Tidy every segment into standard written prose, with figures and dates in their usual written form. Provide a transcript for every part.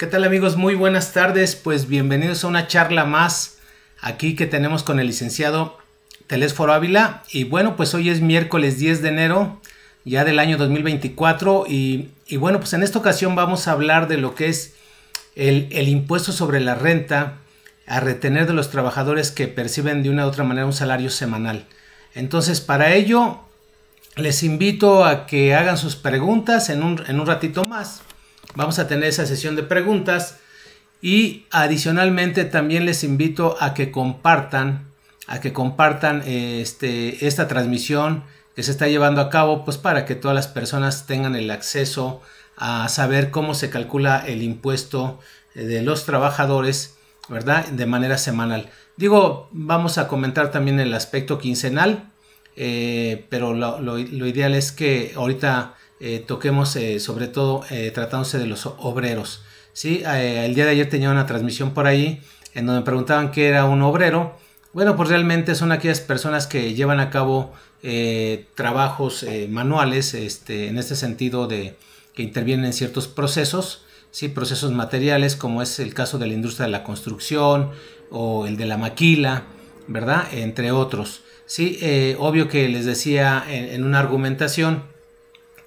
¿Qué tal amigos? Muy buenas tardes, pues bienvenidos a una charla más aquí que tenemos con el licenciado Telésforo Ávila. Y bueno, pues hoy es miércoles 10 de enero ya del año 2024 y bueno, pues en esta ocasión vamos a hablar de lo que es el impuesto sobre la renta a retener de los trabajadores que perciben de una u otra manera un salario semanal. Entonces, para ello les invito a que hagan sus preguntas en un ratito más. Vamos a tener esa sesión de preguntas y adicionalmente también les invito a que compartan esta transmisión que se está llevando a cabo, pues para que todas las personas tengan el acceso a saber cómo se calcula el impuesto de los trabajadores, ¿verdad? De manera semanal. Digo, vamos a comentar también el aspecto quincenal, pero lo ideal es que ahorita toquemos sobre todo tratándose de los obreros, ¿sí? El día de ayer tenía una transmisión por ahí en donde me preguntaban qué era un obrero. Bueno, pues realmente son aquellas personas que llevan a cabo trabajos manuales, en este sentido de que intervienen en ciertos procesos, ¿sí? Procesos materiales, como es el caso de la industria de la construcción o el de la maquila, ¿verdad? Entre otros, ¿sí? Obvio que les decía en una argumentación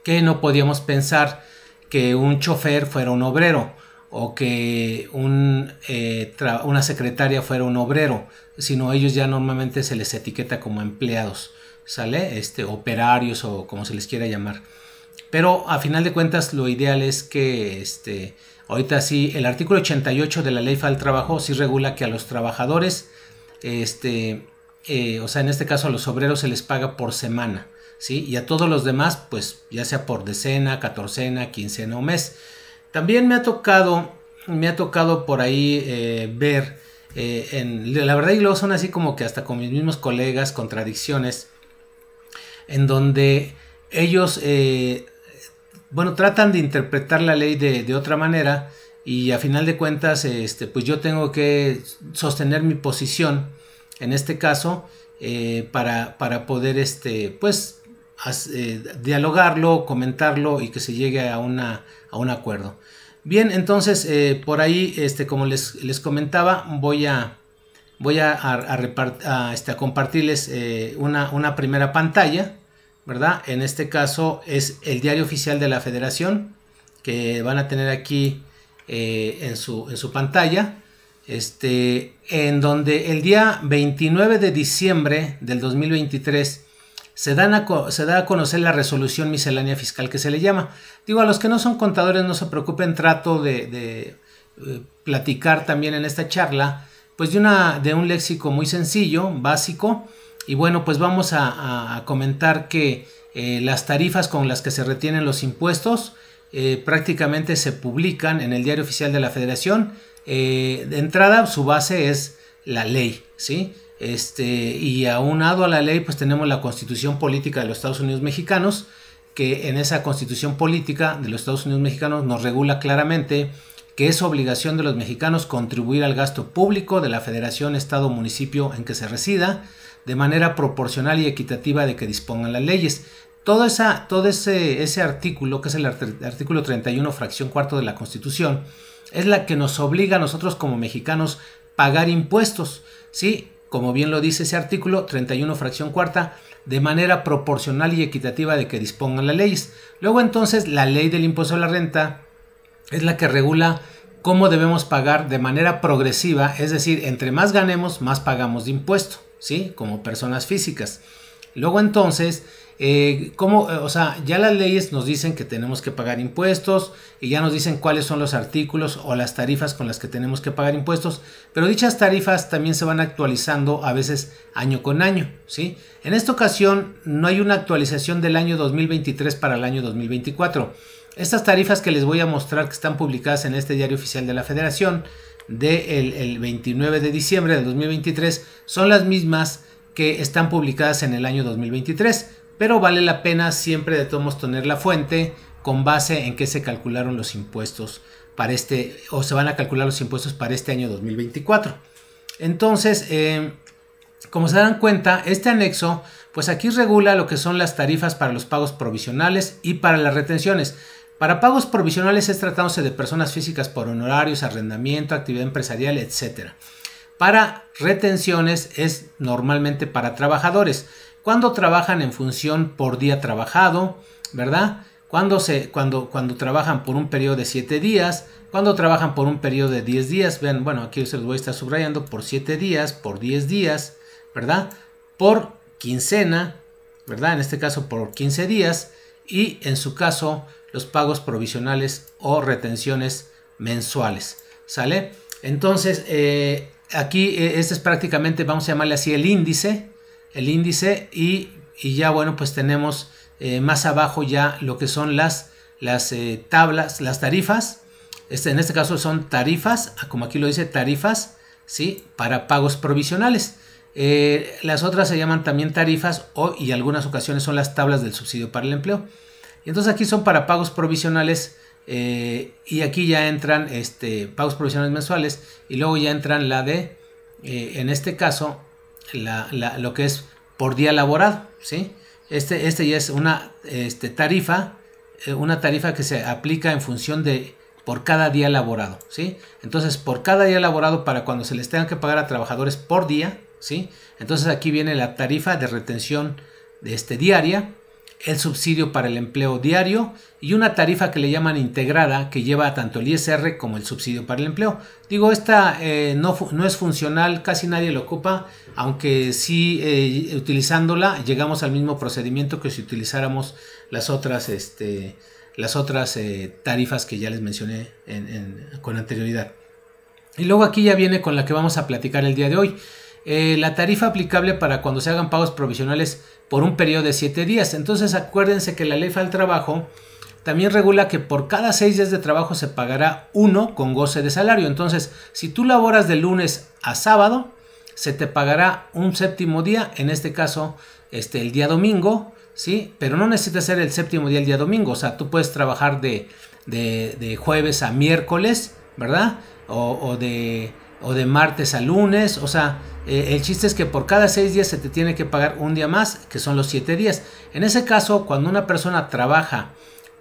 que no podíamos pensar que un chofer fuera un obrero o que una secretaria fuera un obrero, sino ellos ya normalmente se les etiqueta como empleados, ¿sale? Operarios o como se les quiera llamar. Pero a final de cuentas lo ideal es que ahorita sí, el artículo 88 de la Ley Federal del Trabajo sí regula que a los trabajadores, o sea, en este caso a los obreros se les paga por semana, ¿sí? Y a todos los demás, pues ya sea por decena, catorcena, quincena o mes. También me ha tocado por ahí ver, la verdad, y luego son así como que hasta con mis mismos colegas, contradicciones, en donde ellos, tratan de interpretar la ley de otra manera y a final de cuentas, pues yo tengo que sostener mi posición, en este caso, para poder, dialogarlo, comentarlo y que se llegue a un acuerdo. Bien, entonces por ahí, como les comentaba, voy a compartirles una primera pantalla, ¿verdad? En este caso es el diario oficial de la Federación que van a tener aquí en su pantalla, en donde el día 29 de diciembre del 2023 se da a conocer la resolución miscelánea fiscal que se le llama. Digo, a los que no son contadores no se preocupen, trato de platicar también en esta charla pues de un léxico muy sencillo, básico, y bueno, pues vamos a comentar que las tarifas con las que se retienen los impuestos prácticamente se publican en el diario oficial de la Federación. De entrada su base es la ley, ¿sí? Y aunado a la ley pues tenemos la Constitución Política de los Estados Unidos Mexicanos, que en esa Constitución Política de los Estados Unidos Mexicanos nos regula claramente que es obligación de los mexicanos contribuir al gasto público de la Federación, Estado o municipio en que se resida, de manera proporcional y equitativa de que dispongan las leyes. Todo ese artículo, que es el artículo 31, fracción cuarto de la Constitución, es la que nos obliga a nosotros como mexicanos pagar impuestos, ¿sí? Como bien lo dice ese artículo 31, fracción cuarta, de manera proporcional y equitativa de que dispongan las leyes. Luego entonces la ley del impuesto a la renta es la que regula cómo debemos pagar de manera progresiva, es decir, entre más ganemos, más pagamos de impuesto, ¿sí? Como personas físicas. Luego entonces, ya las leyes nos dicen que tenemos que pagar impuestos y ya nos dicen cuáles son los artículos o las tarifas con las que tenemos que pagar impuestos, pero dichas tarifas también se van actualizando a veces año con año, ¿sí? En esta ocasión no hay una actualización del año 2023 para el año 2024. Estas tarifas que les voy a mostrar, que están publicadas en este diario oficial de la Federación del 29 de diciembre del 2023, son las mismas que están publicadas en el año 2023, pero vale la pena siempre de todos modos tener la fuente con base en que se calcularon los impuestos para o se van a calcular los impuestos para este año 2024. Entonces, como se dan cuenta, este anexo, pues aquí regula lo que son las tarifas para los pagos provisionales y para las retenciones. Para pagos provisionales es tratándose de personas físicas por honorarios, arrendamiento, actividad empresarial, etc. Para retenciones es normalmente para trabajadores, cuando trabajan en función por día trabajado, ¿verdad? Cuando trabajan por un periodo de 7 días, cuando trabajan por un periodo de 10 días, vean, bueno, aquí se los voy a estar subrayando, por 7 días, por 10 días, ¿verdad? Por quincena, ¿verdad? En este caso por 15 días y en su caso los pagos provisionales o retenciones mensuales, ¿sale? Entonces, aquí este es prácticamente, vamos a llamarle así el índice y ya bueno, pues tenemos más abajo ya lo que son las tablas, las tarifas. En este caso son tarifas, como aquí lo dice, tarifas, ¿sí? Para pagos provisionales. Las otras se llaman también tarifas y algunas ocasiones son las tablas del subsidio para el empleo. Y entonces aquí son para pagos provisionales y aquí ya entran pagos provisionales mensuales y luego ya entran la de, en este caso, lo que es por día laborado, ¿sí? Este ya es una tarifa que se aplica en función de por cada día laborado, ¿sí? Entonces, por cada día laborado para cuando se les tenga que pagar a trabajadores por día, ¿sí? Entonces aquí viene la tarifa de retención diaria, el subsidio para el empleo diario y una tarifa que le llaman integrada que lleva tanto el ISR como el subsidio para el empleo. Digo, esta no es funcional, casi nadie lo ocupa, aunque sí utilizándola llegamos al mismo procedimiento que si utilizáramos las otras tarifas que ya les mencioné con anterioridad. Y luego aquí ya viene con la que vamos a platicar el día de hoy. La tarifa aplicable para cuando se hagan pagos provisionales por un periodo de 7 días. Entonces acuérdense que la Ley Federal del Trabajo también regula que por cada 6 días de trabajo se pagará uno con goce de salario. Entonces, si tú laboras de lunes a sábado, se te pagará un séptimo día, en este caso el día domingo, ¿sí? Pero no necesitas ser el séptimo día el día domingo, o sea, tú puedes trabajar de jueves a miércoles, ¿verdad? O de martes a lunes, o sea, el chiste es que por cada 6 días se te tiene que pagar un día más, que son los 7 días. En ese caso, cuando una persona trabaja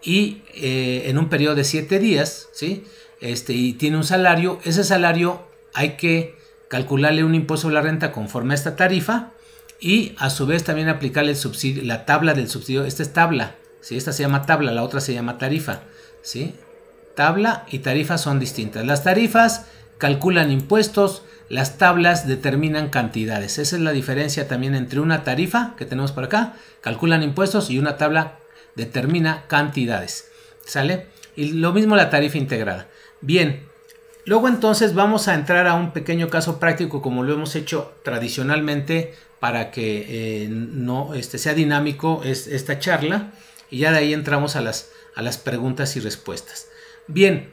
y en un periodo de 7 días, ¿sí? Y tiene un salario, ese salario hay que calcularle un impuesto sobre la renta conforme a esta tarifa y a su vez también aplicarle el subsidio, la tabla del subsidio. Esta es tabla, ¿sí? Esta se llama tabla, la otra se llama tarifa, ¿sí? Tabla y tarifa son distintas. Las tarifas calculan impuestos, las tablas determinan cantidades. Esa es la diferencia también entre una tarifa que tenemos por acá, calculan impuestos, y una tabla determina cantidades, ¿sale? Y lo mismo la tarifa integrada. Bien, luego entonces vamos a entrar a un pequeño caso práctico como lo hemos hecho tradicionalmente para que no sea dinámico esta charla, y ya de ahí entramos a las preguntas y respuestas. Bien,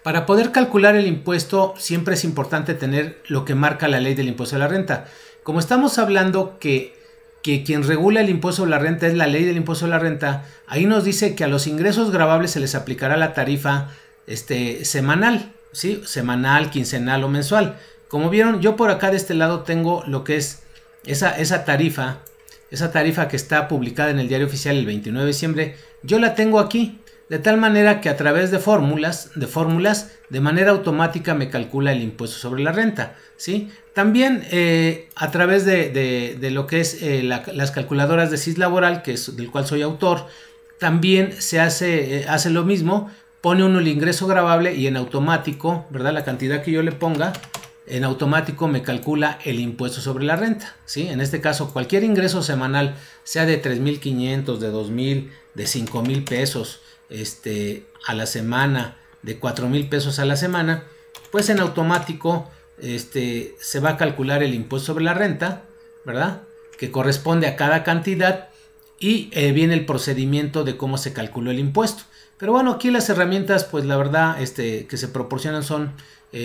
para poder calcular el impuesto siempre es importante tener lo que marca la ley del impuesto a la renta. Como estamos hablando que quien regula el impuesto a la renta es la ley del impuesto a la renta, ahí nos dice que a los ingresos gravables se les aplicará la tarifa semanal, ¿sí? Semanal, quincenal o mensual. Como vieron, yo por acá de este lado tengo lo que es esa tarifa que está publicada en el Diario Oficial el 29 de diciembre, yo la tengo aquí. De tal manera que a través de fórmulas, de manera automática me calcula el impuesto sobre la renta, ¿sí? También a través de lo que es las calculadoras de CIS laboral, del cual soy autor, también se hace lo mismo, pone uno el ingreso gravable y en automático, ¿verdad? La cantidad que yo le ponga, en automático me calcula el impuesto sobre la renta, ¿sí? En este caso, cualquier ingreso semanal, sea de 3,500, de 2,000, de 5,000 pesos, a la semana, de 4,000 pesos a la semana, pues en automático se va a calcular el impuesto sobre la renta, ¿verdad? Que corresponde a cada cantidad y viene el procedimiento de cómo se calculó el impuesto. Pero bueno, aquí las herramientas, pues la verdad, que se proporcionan son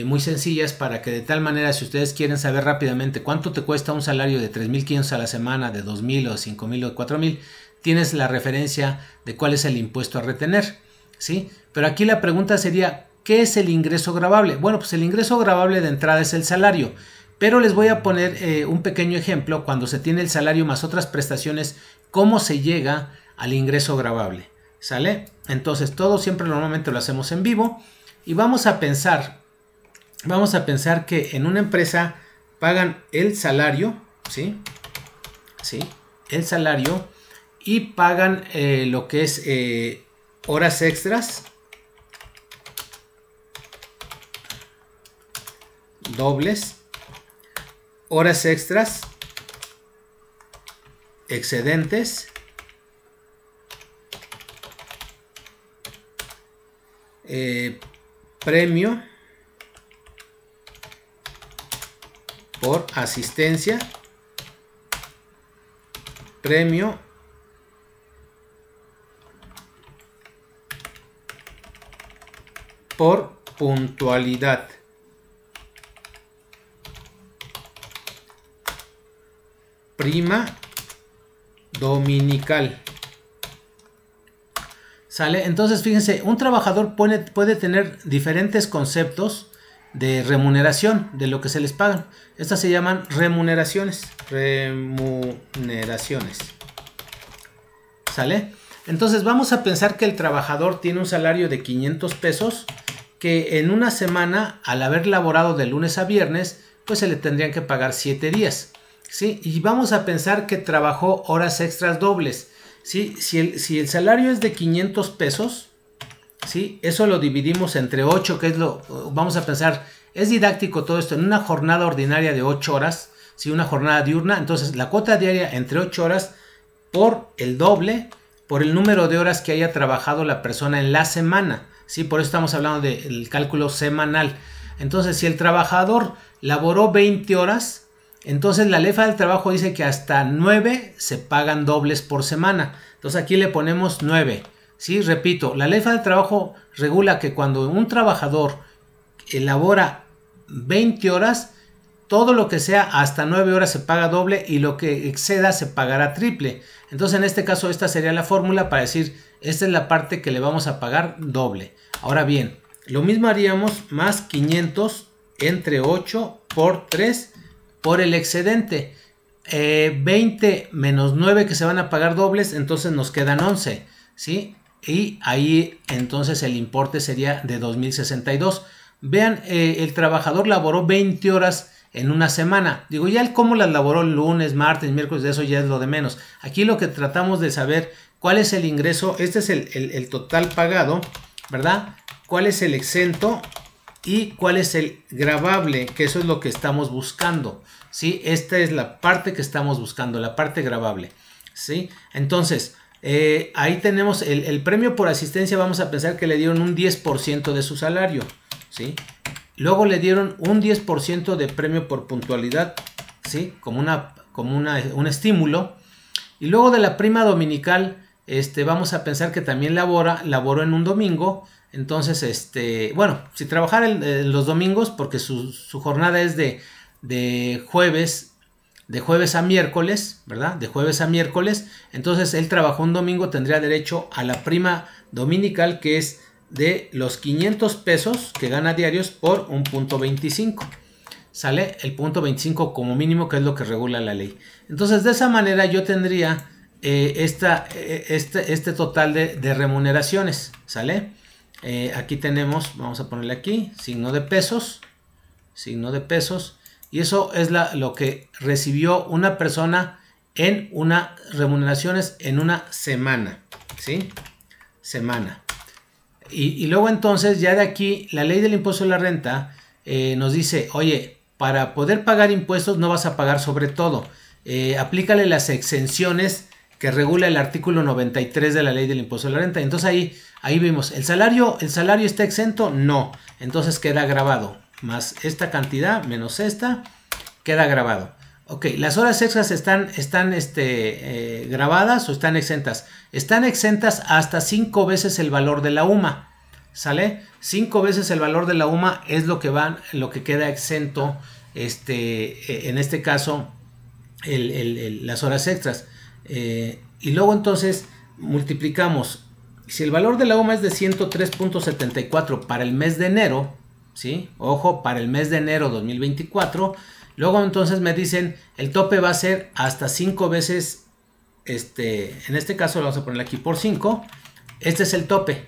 muy sencillas para que de tal manera, si ustedes quieren saber rápidamente cuánto te cuesta un salario de 3,500 a la semana, de 2,000 o 5,000 o 4,000, tienes la referencia de cuál es el impuesto a retener, ¿sí? Pero aquí la pregunta sería, ¿qué es el ingreso gravable? Bueno, pues el ingreso gravable de entrada es el salario, pero les voy a poner un pequeño ejemplo cuando se tiene el salario más otras prestaciones, cómo se llega al ingreso gravable, ¿Sale? Entonces todo siempre normalmente lo hacemos en vivo. Y vamos a pensar que en una empresa pagan el salario, ¿sí? ¿Sí? El salario, y pagan lo que es horas extras dobles, horas extras, excedentes, premio por asistencia, premio por puntualidad, prima dominical. ¿Sale? Entonces fíjense, un trabajador puede tener diferentes conceptos de remuneración de lo que se les pagan. Estas se llaman remuneraciones. ¿Sale? Entonces vamos a pensar que el trabajador tiene un salario de 500 pesos, que en una semana, al haber laborado de lunes a viernes, pues se le tendrían que pagar 7 días. ¿Sí? Y vamos a pensar que trabajó horas extras dobles. ¿Sí? Si el salario es de 500 pesos, ¿sí? Eso lo dividimos entre 8, que es vamos a pensar, es didáctico todo esto, en una jornada ordinaria de 8 horas, ¿sí? Una jornada diurna, entonces la cuota diaria entre 8 horas por el doble, por el número de horas que haya trabajado la persona en la semana, ¿sí? Por eso estamos hablando del cálculo semanal. Entonces, si el trabajador laboró 20 horas, entonces la ley del trabajo dice que hasta 9 se pagan dobles por semana. Entonces aquí le ponemos 9. ¿Sí? Repito, la ley del trabajo regula que cuando un trabajador elabora 20 horas, todo lo que sea hasta 9 horas se paga doble y lo que exceda se pagará triple. Entonces en este caso esta sería la fórmula para decir, esta es la parte que le vamos a pagar doble. Ahora bien, lo mismo haríamos más 500 entre 8 por 3 por el excedente. 20 menos 9 que se van a pagar dobles, entonces nos quedan 11, ¿sí? Y ahí entonces el importe sería de 2062. Vean, el trabajador laboró 20 horas en una semana. Digo, ya el cómo las laboró lunes, martes, miércoles, de eso ya es lo de menos. Aquí lo que tratamos de saber, cuál es el ingreso, este es el total pagado, ¿verdad? ¿Cuál es el exento? Y cuál es el gravable, que eso es lo que estamos buscando, ¿sí? Esta es la parte que estamos buscando, la parte gravable, ¿sí? Entonces, ahí tenemos el premio por asistencia, vamos a pensar que le dieron un 10% de su salario, ¿sí? Luego le dieron un 10% de premio por puntualidad, ¿sí? Como un estímulo. Y luego de la prima dominical, vamos a pensar que también laboró en un domingo. Entonces, bueno, si trabajara los domingos, porque su jornada es de jueves a miércoles, ¿verdad? De jueves a miércoles. Entonces, él trabajó un domingo, tendría derecho a la prima dominical, que es de los 500 pesos que gana diarios por un punto 25. Sale el punto 25 como mínimo, que es lo que regula la ley. Entonces, de esa manera yo tendría este total de remuneraciones, ¿sale? Aquí tenemos, vamos a ponerle aquí, signo de pesos, y eso es lo que recibió una persona en remuneraciones en una semana, ¿sí? Semana. Y luego entonces ya de aquí la ley del impuesto a la renta nos dice, oye, para poder pagar impuestos no vas a pagar sobre todo, aplícale las exenciones que regula el artículo 93 de la ley del impuesto a la renta. Entonces ahí vimos, ¿el salario está exento? No, entonces queda grabado, más esta cantidad menos esta, queda grabado. Ok, las horas extras están grabadas o están exentas. Están exentas hasta 5 veces el valor de la UMA, ¿sale? 5 veces el valor de la UMA es lo que queda exento, en este caso, las horas extras. Y luego entonces multiplicamos. Si el valor de la UMA es de 103.74 para el mes de enero, ¿sí? Ojo, para el mes de enero 2024. Luego entonces me dicen, el tope va a ser hasta 5 veces, en este caso lo vamos a poner aquí por 5, Este es el tope,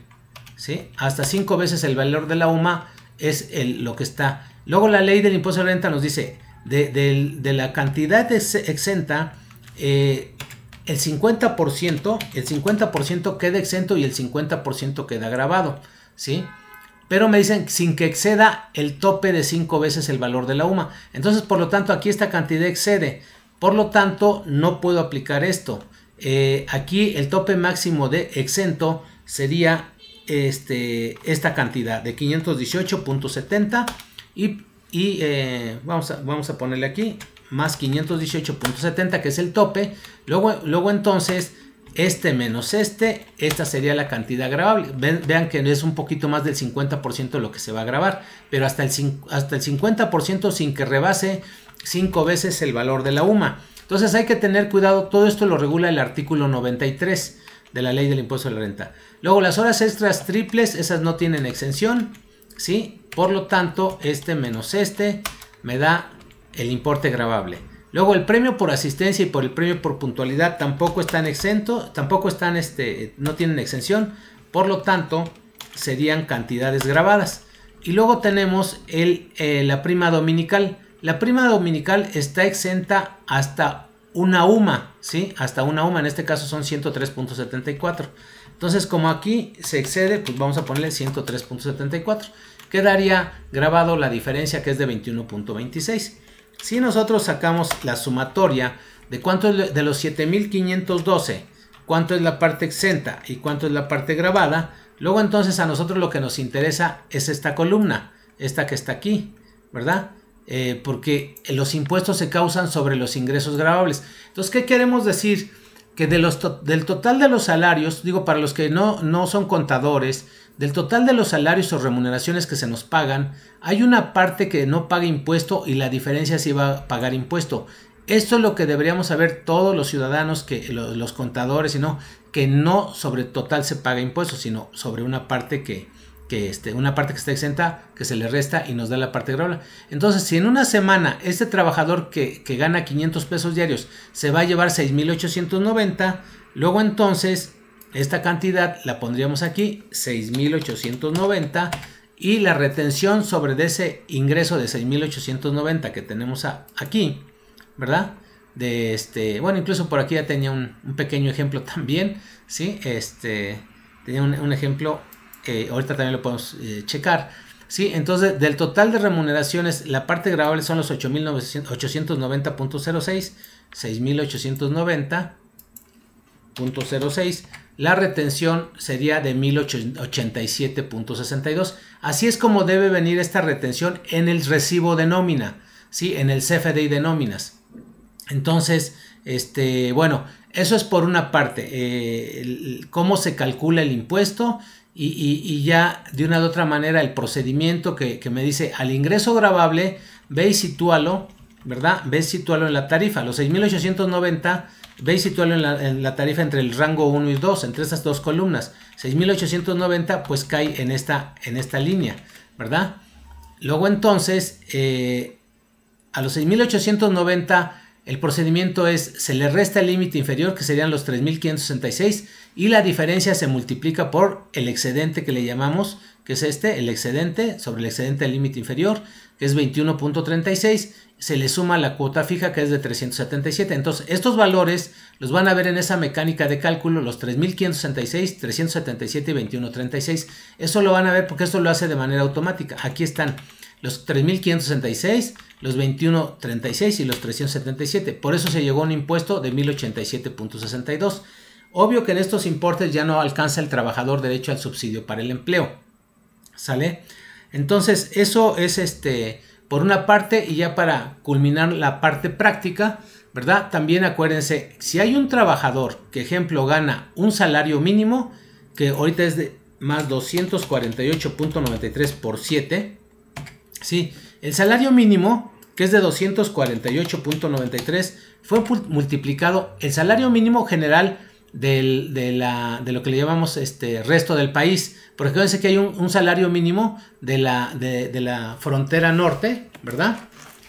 ¿sí? Hasta 5 veces el valor de la UMA es lo que está. Luego la ley del impuesto de renta nos dice, de la cantidad exenta, el 50% queda exento y el 50% queda gravado, ¿sí? Pero me dicen sin que exceda el tope de 5 veces el valor de la UMA. Entonces, por lo tanto, aquí esta cantidad excede. Por lo tanto, no puedo aplicar esto. Aquí el tope máximo de exento sería esta cantidad de 518.70 y vamos a ponerle aquí más 518.70, que es el tope. Luego entonces menos esta sería la cantidad gravable. Vean que es un poquito más del 50% lo que se va a grabar, pero hasta el 50% sin que rebase 5 veces el valor de la UMA. Entonces hay que tener cuidado, todo esto lo regula el artículo 93 de la ley del impuesto de la renta. Luego las horas extras triples, esas no tienen exención, ¿sí? Por lo tanto, menos me da el importe gravable. Luego el premio por asistencia y por el premio por puntualidad tampoco están exentos, no tienen exención, por lo tanto serían cantidades gravadas. Y luego tenemos la prima dominical. La prima dominical está exenta hasta una UMA, ¿sí? Hasta una UMA, en este caso son 103.74. Entonces, como aquí se excede, pues vamos a ponerle 103.74. Quedaría grabado la diferencia, que es de 21.26. Si nosotros sacamos la sumatoria de cuánto es de los 7,512, cuánto es la parte exenta y cuánto es la parte gravada, luego entonces a nosotros lo que nos interesa es esta columna, esta que está aquí, ¿verdad? Porque los impuestos se causan sobre los ingresos gravables. Entonces, ¿qué queremos decir? Que del total de los salarios, digo, para los que no son contadores, del total de los salarios o remuneraciones que se nos pagan, hay una parte que no paga impuesto y la diferencia sí va a pagar impuesto. Esto es lo que deberíamos saber todos los ciudadanos, los contadores, que no sobre total se paga impuesto, sino sobre una parte una parte que está exenta, que se le resta y nos da la parte gravable. Entonces, si en una semana este trabajador que gana 500 pesos diarios se va a llevar 6,890, luego entonces esta cantidad la pondríamos aquí, 6,890, y la retención sobre ese ingreso de 6,890 que tenemos aquí, ¿verdad? Bueno, incluso por aquí ya tenía un pequeño ejemplo también, ¿sí? Tenía un ejemplo, ahorita también lo podemos checar, ¿sí? Entonces, del total de remuneraciones, la parte gravable son los 8,890.06, 6,890.06. La retención sería de 1,087.62. Así es como debe venir esta retención en el recibo de nómina, ¿sí? En el CFDI de nóminas. Entonces, bueno, eso es por una parte, cómo se calcula el impuesto y ya de una u otra manera el procedimiento que me dice al ingreso gravable, ve y sitúalo, ¿verdad? Ve y sitúalo en la tarifa, los 6,890. Ve y sitúalo en la tarifa entre el rango 1 y 2, entre estas dos columnas. 6,890 pues cae en esta línea, ¿verdad? Luego entonces, a los 6,890 el procedimiento se le resta el límite inferior, que serían los 3,566, y la diferencia se multiplica por el excedente que le llamamos, que es el excedente sobre el excedente del límite inferior, que es 21.36, se le suma la cuota fija, que es de 377. Entonces, estos valores los van a ver en esa mecánica de cálculo, los 3,566, 377 y 21.36. Eso lo van a ver porque esto lo hace de manera automática. Aquí están los 3,566, los 21.36 y los 377. Por eso se llegó a un impuesto de 1,087.62. Obvio que en estos importes ya no alcanza el trabajador derecho al subsidio para el empleo. ¿Sale? Entonces, eso es por una parte, y ya para culminar la parte práctica, ¿verdad? También acuérdense, si hay un trabajador que, ejemplo, gana un salario mínimo, que ahorita es de más 248.93 por 7, ¿sí? El salario mínimo, que es de 248.93, fue multiplicado, el salario mínimo general de lo que le llamamos resto del país, porque fíjense que hay un salario mínimo de la frontera norte, ¿verdad?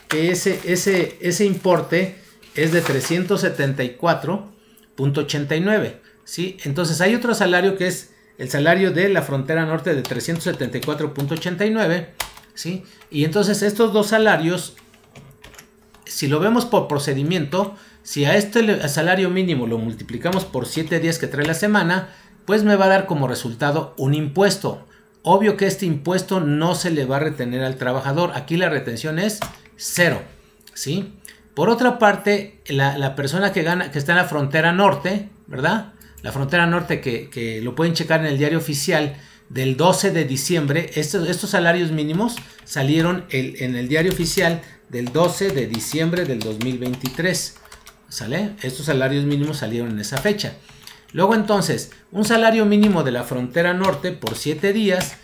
Que ese importe es de 374.89, ¿sí? Entonces hay otro salario que es el salario de la frontera norte de 374.89, ¿sí? Y entonces estos dos salarios, si lo vemos por procedimiento, si a este salario mínimo lo multiplicamos por 7 días que trae la semana, pues me va a dar como resultado un impuesto. Obvio que este impuesto no se le va a retener al trabajador. Aquí la retención es 0, ¿sí? Por otra parte, la persona que está en la frontera norte, ¿verdad? La frontera norte que lo pueden checar en el diario oficial del 12 de diciembre. Estos salarios mínimos salieron en el diario oficial del 12 de diciembre del 2023. ¿Sale? Estos salarios mínimos salieron en esa fecha. Luego entonces, un salario mínimo de la frontera norte por 7 días,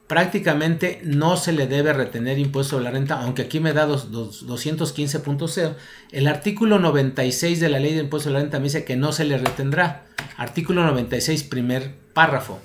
prácticamente no se le debe retener impuesto sobre la renta, aunque aquí me da 215.0. El artículo 96 de la ley de impuesto sobre la renta me dice que no se le retendrá. Artículo 96, primer párrafo.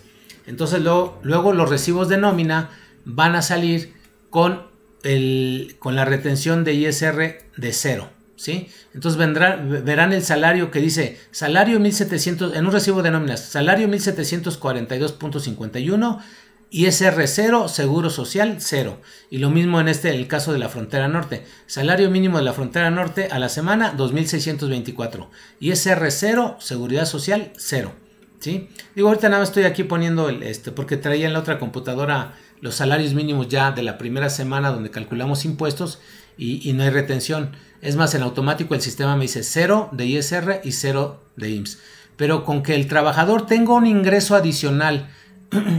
Entonces luego los recibos de nómina van a salir con la retención de ISR de 0. ¿Sí? Entonces verán el salario que dice salario 1700 en un recibo de nóminas, salario 1742.51, ISR 0, seguro social 0. Y lo mismo en el caso de la frontera norte, salario mínimo de la frontera norte a la semana 2624, ISR 0, seguridad social 0. ¿Sí? Digo, ahorita nada más estoy aquí poniendo porque traía en la otra computadora los salarios mínimos ya de la primera semana donde calculamos impuestos y no hay retención. Es más, en automático el sistema me dice 0 de ISR y 0 de IMSS. Pero con que el trabajador tenga un ingreso adicional,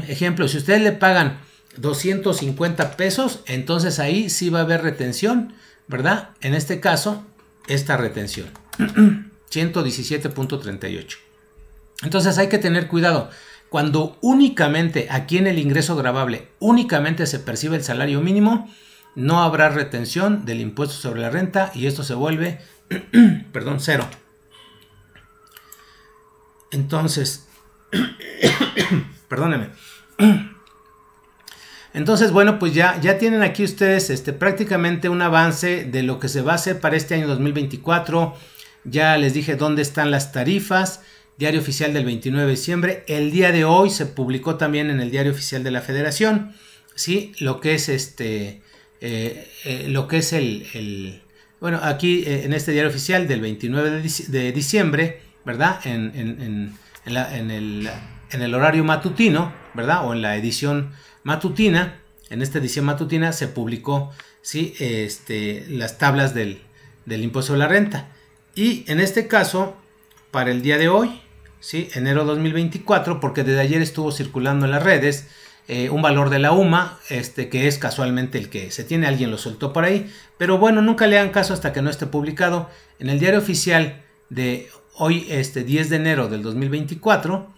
ejemplo, si ustedes le pagan 250 pesos, entonces ahí sí va a haber retención, ¿verdad? En este caso, esta retención, 117.38. Entonces hay que tener cuidado. Cuando únicamente aquí en el ingreso gravable únicamente se percibe el salario mínimo, no habrá retención del impuesto sobre la renta y esto se vuelve, perdón, 0. Entonces, perdónenme. Entonces, bueno, pues ya tienen aquí ustedes prácticamente un avance de lo que se va a hacer para este año 2024. Ya les dije dónde están las tarifas. Diario oficial del 29 de diciembre. El día de hoy se publicó también en el diario oficial de la Federación, ¿sí? Lo que es bueno, aquí en este diario oficial del 29 de diciembre, ¿verdad? En el horario matutino, ¿verdad? O en la edición matutina, en esta edición matutina se publicó, ¿sí? Las tablas del impuesto sobre la renta. Y en este caso, para el día de hoy, ¿sí? Enero 2024, porque desde ayer estuvo circulando en las redes un valor de la UMA, que es casualmente el que se tiene, alguien lo soltó por ahí, pero bueno, nunca le hagan caso hasta que no esté publicado. En el diario oficial de hoy, 10 de enero del 2024,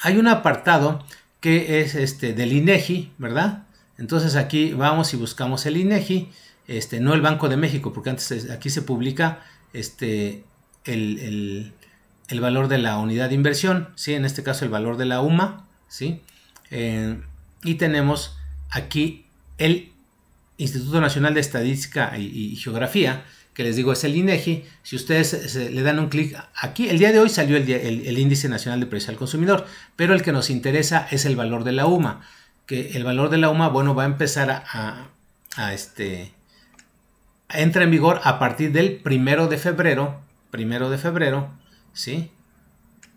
hay un apartado que es del INEGI, ¿verdad? Entonces aquí vamos y buscamos el INEGI, no el Banco de México, porque antes aquí se publica el valor de la unidad de inversión, ¿sí? En este caso el valor de la UMA, ¿sí? Y tenemos aquí el Instituto Nacional de Estadística y Geografía, que les digo es el INEGI. Si ustedes le dan un clic aquí, el día de hoy salió el Índice Nacional de Precios al Consumidor, pero el que nos interesa es el valor de la UMA, que el valor de la UMA, bueno, va a empezar entra en vigor a partir del 1 de febrero, ¿sí?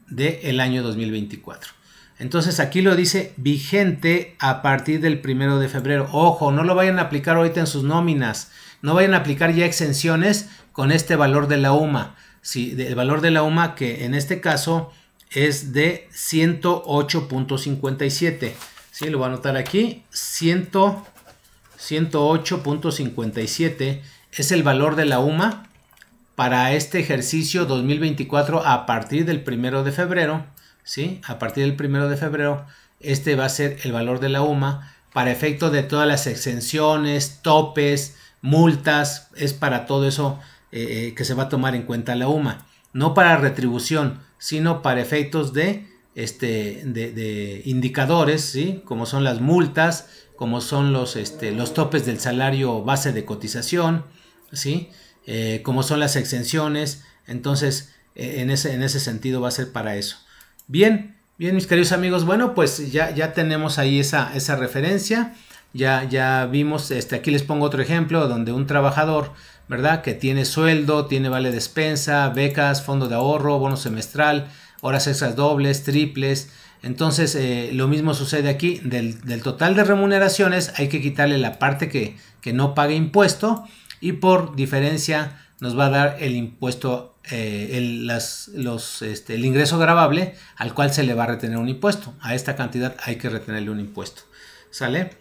Del año 2024. Entonces aquí lo dice vigente a partir del 1 de febrero. Ojo, no lo vayan a aplicar ahorita en sus nóminas. No vayan a aplicar ya exenciones con este valor de la UMA. Sí, el valor de la UMA que en este caso es de 108.57. Sí, lo voy a anotar aquí. 108.57 es el valor de la UMA para este ejercicio 2024 a partir del 1 de febrero. ¿Sí? A partir del 1 de febrero, va a ser el valor de la UMA para efecto de todas las exenciones, topes, multas, es para todo eso que se va a tomar en cuenta la UMA, no para retribución, sino para efectos de indicadores, ¿sí? Como son las multas, como son los topes del salario base de cotización, ¿sí? Como son las exenciones. Entonces, en ese sentido va a ser para eso. Bien, Bien, mis queridos amigos, bueno, pues ya tenemos ahí esa referencia. Ya vimos, aquí les pongo otro ejemplo donde un trabajador, ¿verdad? Que tiene sueldo, tiene vale despensa, becas, fondo de ahorro, bono semestral, horas extras dobles, triples. Entonces, lo mismo sucede aquí. Del total de remuneraciones hay que quitarle la parte que no pague impuesto y por diferencia nos va a dar el impuesto, el ingreso gravable al cual se le va a retener un impuesto. A esta cantidad hay que retenerle un impuesto. ¿Sale?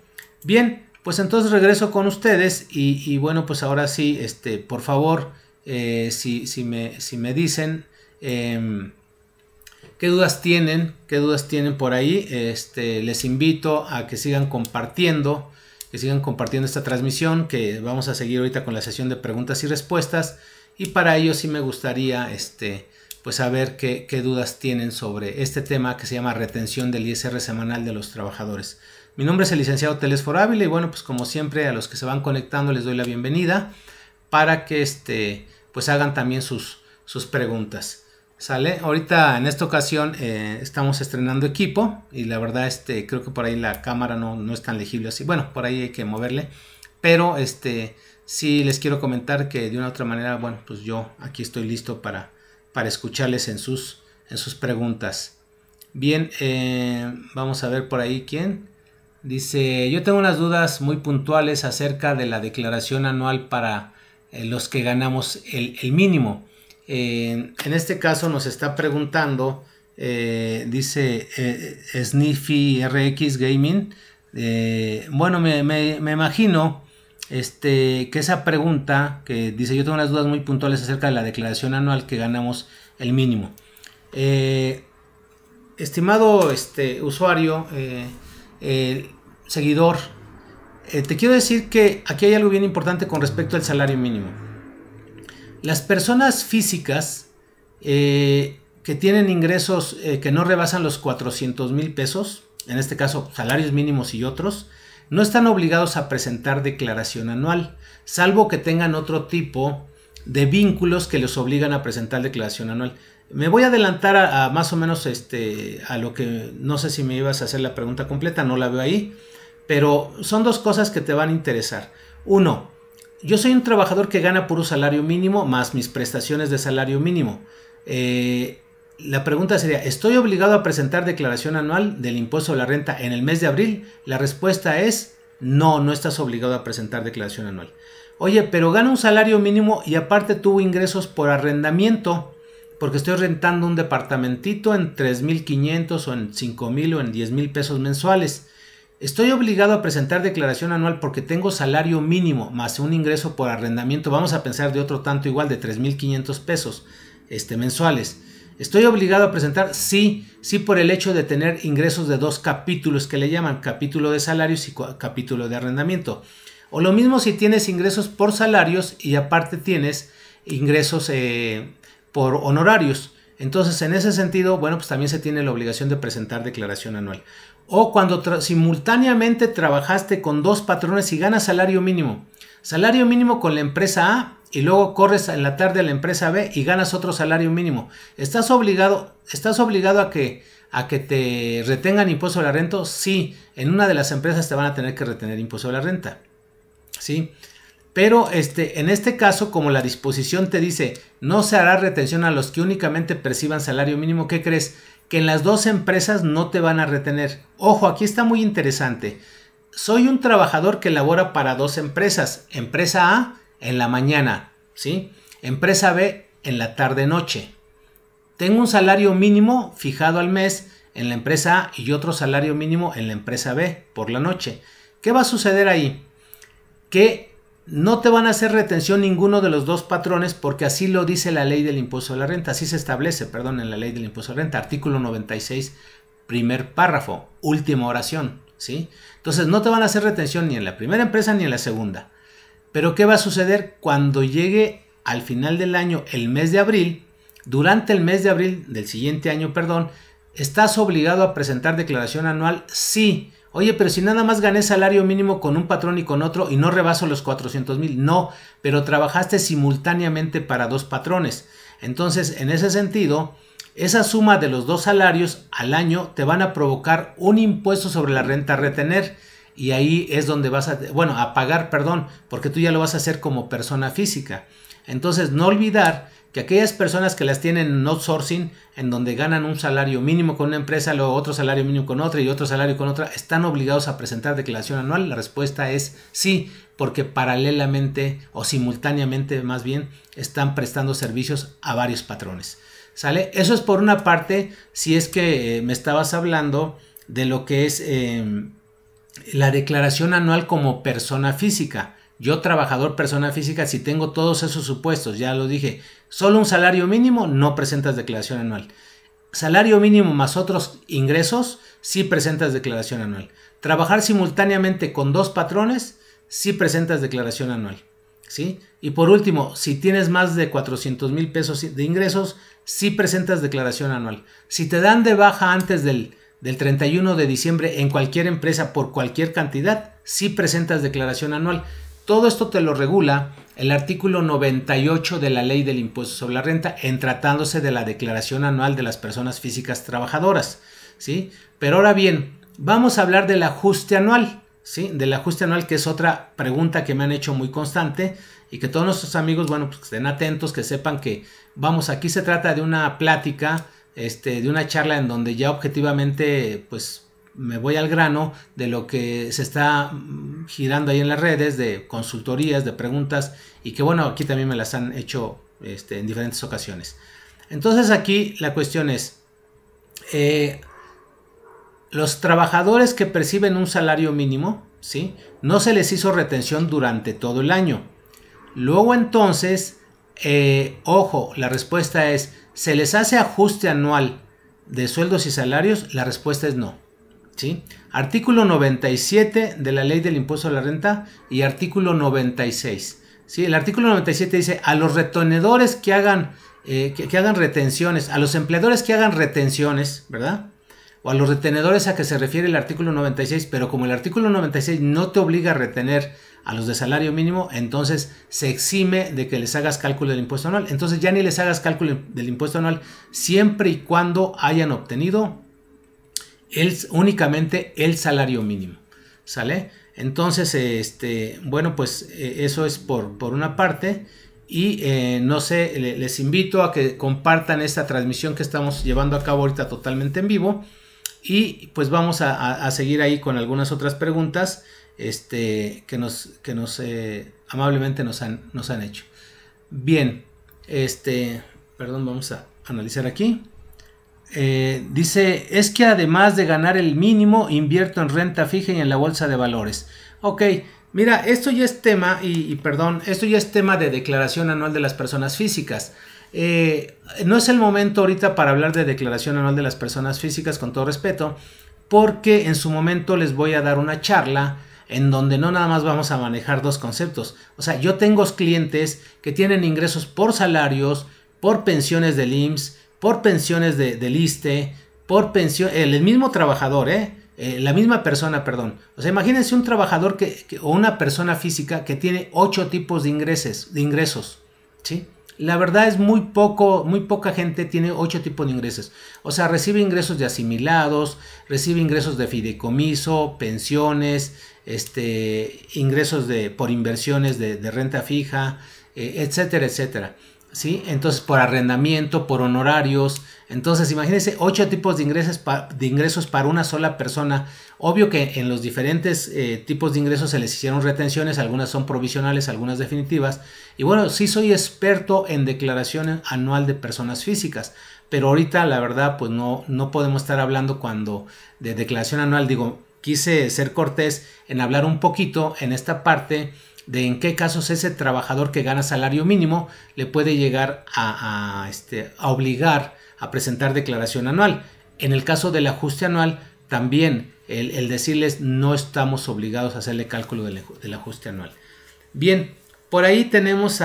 Bien, pues entonces regreso con ustedes y bueno, pues ahora sí, por favor, si me dicen qué dudas tienen por ahí, les invito a que sigan compartiendo esta transmisión, que vamos a seguir ahorita con la sesión de preguntas y respuestas, y para ello sí me gustaría pues saber qué dudas tienen sobre este tema que se llama retención del ISR semanal de los trabajadores. Mi nombre es el licenciado Telesforo Ávila y bueno, pues como siempre a los que se van conectando les doy la bienvenida para que pues hagan también sus preguntas. ¿Sale? Ahorita en esta ocasión estamos estrenando equipo y la verdad creo que por ahí la cámara no es tan legible así. Bueno, por ahí hay que moverle, pero sí les quiero comentar que de una u otra manera, bueno, pues yo aquí estoy listo para escucharles en sus preguntas. Bien, vamos a ver por ahí quién. Dice, yo tengo unas dudas muy puntuales acerca de la declaración anual para los que ganamos el mínimo. En este caso nos está preguntando, dice Sniffy RX Gaming. Bueno, me imagino que esa pregunta que dice, yo tengo unas dudas muy puntuales acerca de la declaración anual que ganamos el mínimo. Estimado usuario, seguidor, te quiero decir que aquí hay algo bien importante con respecto al salario mínimo. Las personas físicas que tienen ingresos que no rebasan los 400,000 pesos, en este caso salarios mínimos y otros, no están obligados a presentar declaración anual, salvo que tengan otro tipo de vínculos que les obligan a presentar declaración anual. Me voy a adelantar a más o menos a lo que, no sé si me ibas a hacer la pregunta completa, no la veo ahí, pero son dos cosas que te van a interesar. Uno, yo soy un trabajador que gana puro salario mínimo más mis prestaciones de salario mínimo. La pregunta sería, ¿estoy obligado a presentar declaración anual del impuesto a la renta en el mes de abril? La respuesta es no estás obligado a presentar declaración anual. Oye, pero gano un salario mínimo y aparte tuvo ingresos por arrendamiento, porque estoy rentando un departamentito en 3,500 o en 5,000 o en 10,000 pesos mensuales. Estoy obligado a presentar declaración anual porque tengo salario mínimo más un ingreso por arrendamiento. Vamos a pensar de otro tanto igual de 3,500 pesos mensuales. ¿Estoy obligado a presentar? Sí por el hecho de tener ingresos de dos capítulos que le llaman capítulo de salarios y capítulo de arrendamiento. O lo mismo si tienes ingresos por salarios y aparte tienes ingresos por honorarios. Entonces en ese sentido, bueno, pues también se tiene la obligación de presentar declaración anual. O cuando simultáneamente trabajaste con dos patrones y ganas salario mínimo con la empresa A y luego corres en la tarde a la empresa B y ganas otro salario mínimo. ¿Estás obligado a que te retengan impuesto a la renta? Sí, en una de las empresas te van a tener que retener impuesto a la renta. Sí, pero en este caso, como la disposición te dice, no se hará retención a los que únicamente perciban salario mínimo, ¿qué crees? Que en las dos empresas no te van a retener. Ojo, aquí está muy interesante. Soy un trabajador que labora para dos empresas. Empresa A en la mañana, ¿sí? Empresa B en la tarde-noche. Tengo un salario mínimo fijado al mes en la empresa A y otro salario mínimo en la empresa B por la noche. ¿Qué va a suceder ahí? Que no te van a hacer retención ninguno de los dos patrones porque así lo dice la ley del impuesto a la renta. Así se establece, en la ley del impuesto a la renta. Artículo 96, primer párrafo, última oración, ¿sí? Entonces no te van a hacer retención ni en la primera empresa ni en la segunda. Pero ¿qué va a suceder cuando llegue al final del año, el mes de abril? Durante el mes de abril del siguiente año, ¿estás obligado a presentar declaración anual? Sí. Oye, pero si nada más gané salario mínimo con un patrón y con otro y no rebaso los 400,000. No, pero trabajaste simultáneamente para dos patrones. Entonces, en ese sentido, esa suma de los dos salarios al año te van a provocar un impuesto sobre la renta a retener, y ahí es donde vas a pagar, perdón, porque tú ya lo vas a hacer como persona física. Entonces, no olvidar que aquellas personas que las tienen en outsourcing, en donde ganan un salario mínimo con una empresa, luego otro salario mínimo con otra y otro salario con otra, ¿están obligados a presentar declaración anual? La respuesta es sí, porque paralelamente o simultáneamente más bien están prestando servicios a varios patrones. ¿Sale? Eso es por una parte, si es que me estabas hablando de lo que es la declaración anual como persona física. Yo, trabajador, persona física, si tengo todos esos supuestos, ya lo dije, solo un salario mínimo, no presentas declaración anual. Salario mínimo más otros ingresos, sí presentas declaración anual. Trabajar simultáneamente con dos patrones, sí presentas declaración anual. ¿Sí? Y por último, si tienes más de 400,000 pesos de ingresos, sí presentas declaración anual. Si te dan de baja antes del 31 de diciembre en cualquier empresa por cualquier cantidad, sí presentas declaración anual. Todo esto te lo regula el artículo 98 de la Ley del Impuesto sobre la Renta en tratándose de la declaración anual de las personas físicas trabajadoras, ¿sí? Pero ahora bien, vamos a hablar del ajuste anual, ¿sí? Del ajuste anual, que es otra pregunta que me han hecho muy constante y que todos nuestros amigos, bueno, pues estén atentos, que sepan que, vamos, aquí se trata de una plática, de una charla en donde ya objetivamente, pues, me voy al grano de lo que se está girando ahí en las redes, de consultorías, de preguntas, y que bueno, aquí también me las han hecho en diferentes ocasiones. Entonces aquí la cuestión es, los trabajadores que perciben un salario mínimo, ¿sí? No se les hizo retención durante todo el año. Luego entonces, ojo, la respuesta es, ¿se les hace ajuste anual de sueldos y salarios? La respuesta es no. ¿Sí? Artículo 97 de la Ley del Impuesto a la Renta y artículo 96. ¿Sí? El artículo 97 dice, a los retenedores que hagan retenciones, a los empleadores que hagan retenciones, ¿verdad? O a los retenedores a que se refiere el artículo 96, pero como el artículo 96 no te obliga a retener a los de salario mínimo, entonces se exime de que les hagas cálculo del impuesto anual. Entonces ya ni les hagas cálculo del impuesto anual siempre y cuando hayan obtenido únicamente el salario mínimo, ¿sale? Entonces, bueno, pues eso es por una parte, y no sé, les invito a que compartan esta transmisión que estamos llevando a cabo ahorita totalmente en vivo, y pues vamos a seguir ahí con algunas otras preguntas que nos amablemente nos han hecho. Bien, perdón, vamos a analizar aquí. Dice, es que además de ganar el mínimo, invierto en renta fija y en la bolsa de valores. Ok, mira, esto ya es tema, esto ya es tema de declaración anual de las personas físicas. No es el momento ahorita para hablar de declaración anual de las personas físicas, con todo respeto, porque en su momento les voy a dar una charla en donde no nada más vamos a manejar dos conceptos. O sea, yo tengo clientes que tienen ingresos por salarios, por pensiones del IMSS, por pensiones del ISSSTE, por pensión, el mismo trabajador, la misma persona, perdón. O sea, imagínense un trabajador o una persona física que tiene 8 tipos de ingresos, ¿sí? La verdad es muy poca gente tiene 8 tipos de ingresos. O sea, recibe ingresos de asimilados, recibe ingresos de fideicomiso, pensiones, ingresos por inversiones de renta fija, etcétera, etcétera. ¿Sí? Entonces, por arrendamiento, por honorarios. Entonces, imagínense 8 tipos de ingresos para una sola persona. Obvio que en los diferentes tipos de ingresos se les hicieron retenciones, algunas son provisionales, algunas definitivas. Y bueno, sí soy experto en declaración anual de personas físicas, pero ahorita la verdad pues no podemos estar hablando de declaración anual. Digo, quise ser cortés en hablar un poquito en esta parte de en qué casos ese trabajador que gana salario mínimo le puede llegar a obligar a presentar declaración anual. En el caso del ajuste anual, también el decirles no estamos obligados a hacerle cálculo del ajuste anual. Bien, por ahí tenemos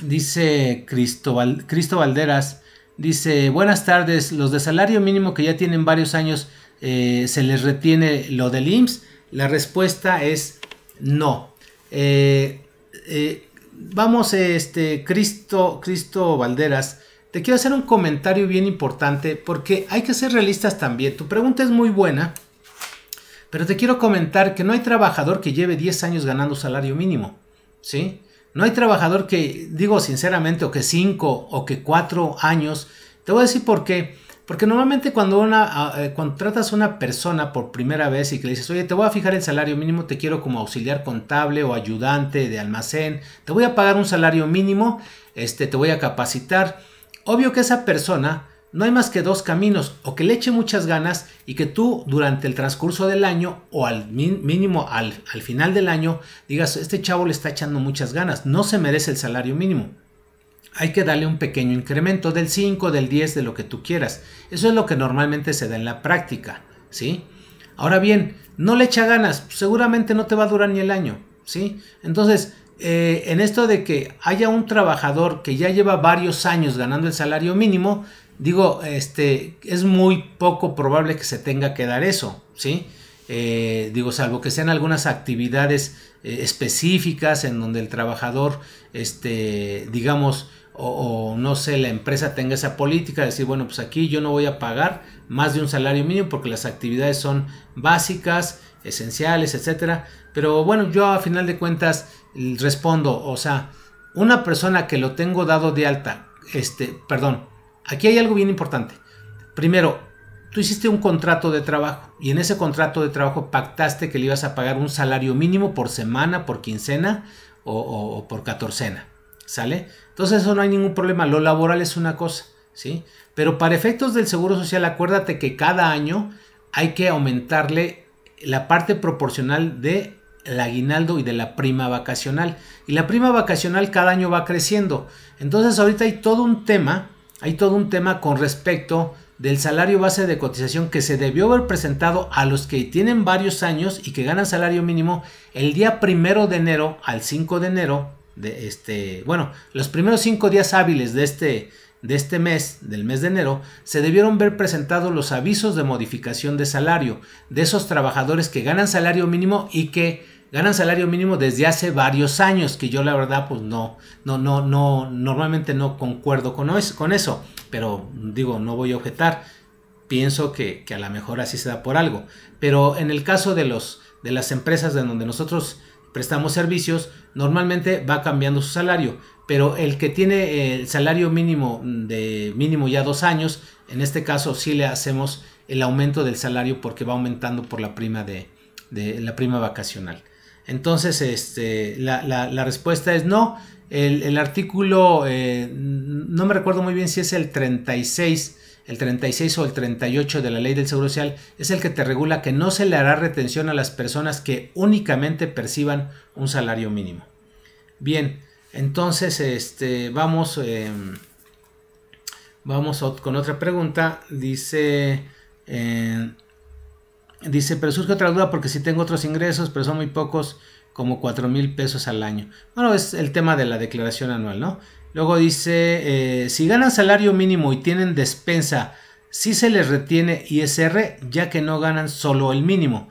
dice Cristo Valderas, dice, buenas tardes, los de salario mínimo que ya tienen varios años, ¿se les retiene lo del IMSS? La respuesta es no. Vamos, Cristo Valderas, te quiero hacer un comentario bien importante porque hay que ser realistas también. Tu pregunta es muy buena, pero te quiero comentar que no hay trabajador que lleve 10 años ganando salario mínimo, ¿sí? No hay trabajador que, digo sinceramente, o que 5 o que 4 años. Te voy a decir por qué. Porque normalmente cuando tratas a una persona por primera vez y que le dices, oye, te voy a fijar el salario mínimo, te quiero como auxiliar contable o ayudante de almacén, te voy a pagar un salario mínimo, te voy a capacitar. Obvio que esa persona no hay más que dos caminos, o que le eche muchas ganas y que tú durante el transcurso del año o al mínimo al final del año digas, este chavo le está echando muchas ganas, no se merece el salario mínimo. Hay que darle un pequeño incremento del 5, del 10, de lo que tú quieras. Eso es lo que normalmente se da en la práctica, ¿sí? Ahora bien, no le echa ganas, seguramente no te va a durar ni el año, ¿sí? Entonces, en esto de que haya un trabajador que ya lleva varios años ganando el salario mínimo, digo, es muy poco probable que se tenga que dar eso, ¿sí? Digo, salvo que sean algunas actividades específicas en donde el trabajador, digamos, o no sé, la empresa tenga esa política de decir, bueno, pues aquí yo no voy a pagar más de un salario mínimo porque las actividades son básicas, esenciales, etcétera. Pero bueno, yo a final de cuentas respondo, o sea, una persona que lo tengo dado de alta, perdón, aquí hay algo bien importante. Primero, tú hiciste un contrato de trabajo y en ese contrato de trabajo pactaste que le ibas a pagar un salario mínimo por semana, por quincena o por catorcena, ¿sale? Entonces eso no hay ningún problema, lo laboral es una cosa, ¿sí? Pero para efectos del Seguro Social, acuérdate que cada año hay que aumentarle la parte proporcional del aguinaldo y de la prima vacacional. Y la prima vacacional cada año va creciendo. Entonces ahorita hay todo un tema con respecto del salario base de cotización que se debió haber presentado a los que tienen varios años y que ganan salario mínimo el día 1 de enero al 5 de enero, bueno, los primeros 5 días hábiles de este mes, del mes de enero, se debieron ver presentados los avisos de modificación de salario de esos trabajadores que ganan salario mínimo y que ganan salario mínimo desde hace varios años, que yo la verdad pues no, normalmente no concuerdo con eso, pero digo, no voy a objetar, pienso que a lo mejor así se da por algo, pero en el caso de las empresas de donde nosotros prestamos servicios, normalmente va cambiando su salario, pero el que tiene el salario mínimo de mínimo ya 2 años, en este caso sí le hacemos el aumento del salario porque va aumentando por la prima de la prima vacacional. Entonces, la respuesta es no. El artículo, no me recuerdo muy bien si es el 36 o el 38 de la Ley del Seguro Social, es el que te regula que no se le hará retención a las personas que únicamente perciban un salario mínimo. Bien, entonces vamos con otra pregunta. Dice, pero surge otra duda porque si tengo otros ingresos, pero son muy pocos, como 4,000 pesos al año. Bueno, es el tema de la declaración anual, ¿no? Luego dice, si ganan salario mínimo y tienen despensa, sí se les retiene ISR, ya que no ganan solo el mínimo.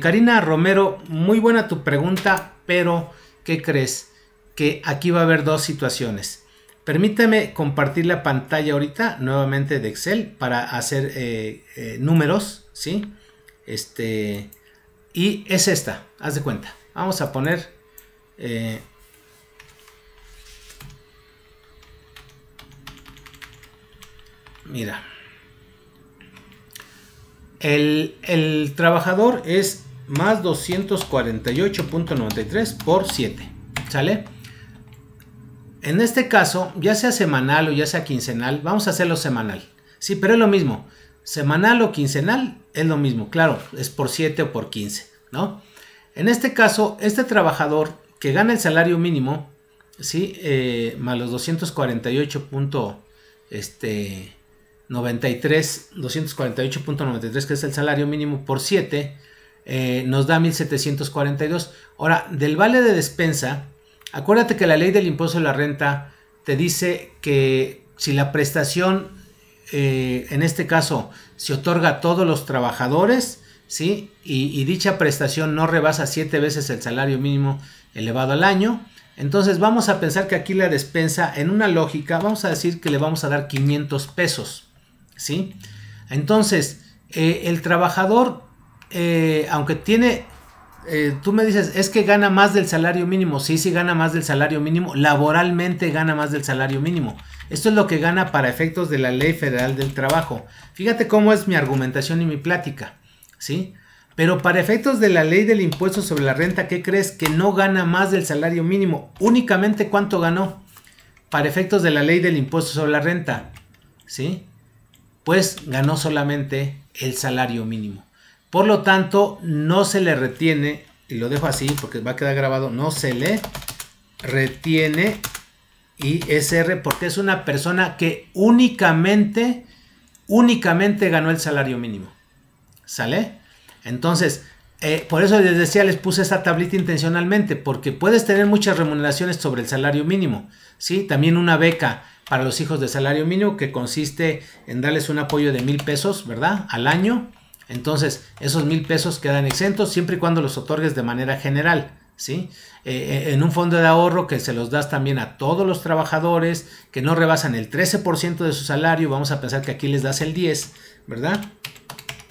Karina Romero, muy buena tu pregunta, pero ¿qué crees? Que aquí va a haber dos situaciones. Permítame compartir la pantalla ahorita nuevamente de Excel para hacer números, ¿sí? Y es esta, haz de cuenta. Vamos a poner mira, el trabajador es más 248.93 por 7, ¿sale? En este caso, ya sea semanal o ya sea quincenal, vamos a hacerlo semanal. Sí, pero es lo mismo. Semanal o quincenal es lo mismo. Claro, es por 7 o por 15, ¿no? En este caso, este trabajador que gana el salario mínimo, ¿sí? Más los 248.93, que es el salario mínimo por 7, nos da 1,742. Ahora, del vale de despensa, acuérdate que la ley del impuesto de la renta te dice que si la prestación, en este caso, se otorga a todos los trabajadores, ¿sí? Y dicha prestación no rebasa 7 veces el salario mínimo elevado al año, Entonces vamos a pensar que aquí la despensa, en una lógica, vamos a decir que le vamos a dar 500 pesos, ¿sí? Entonces, el trabajador, aunque tiene, tú me dices, es que gana más del salario mínimo. Sí, sí gana más del salario mínimo, laboralmente gana más del salario mínimo. Esto es lo que gana para efectos de la Ley Federal del Trabajo. Fíjate cómo es mi argumentación y mi plática, ¿sí? Pero para efectos de la ley del impuesto sobre la renta, ¿qué crees? Que no gana más del salario mínimo. Únicamente ¿cuánto ganó? Para efectos de la ley del impuesto sobre la renta, ¿sí? Pues ganó solamente el salario mínimo. Por lo tanto, no se le retiene, y lo dejo así porque va a quedar grabado, no se le retiene ISR porque es una persona que únicamente ganó el salario mínimo. ¿Sale? Entonces, por eso les decía, les puse esta tablita intencionalmente, porque puedes tener muchas remuneraciones sobre el salario mínimo, ¿sí? También una beca para los hijos de salario mínimo que consiste en darles un apoyo de 1,000 pesos, ¿verdad? Al año. Entonces, esos 1,000 pesos quedan exentos siempre y cuando los otorgues de manera general, ¿sí? En un fondo de ahorro que se los das también a todos los trabajadores que no rebasan el 13% de su salario, vamos a pensar que aquí les das el 10%, ¿verdad?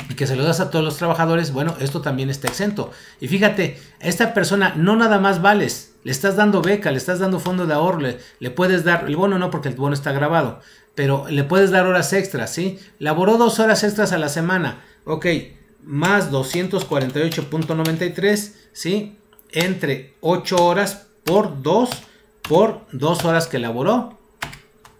Y que se lo das a todos los trabajadores, bueno, esto también está exento. Y fíjate, a esta persona no nada más vales, le estás dando beca, le estás dando fondo de ahorro, le puedes dar, el bono no porque el bono está grabado, pero le puedes dar horas extras, ¿sí? Laboró 2 horas extras a la semana, ok, más 248.93, ¿sí? Entre 8 horas por 2 horas que laboró.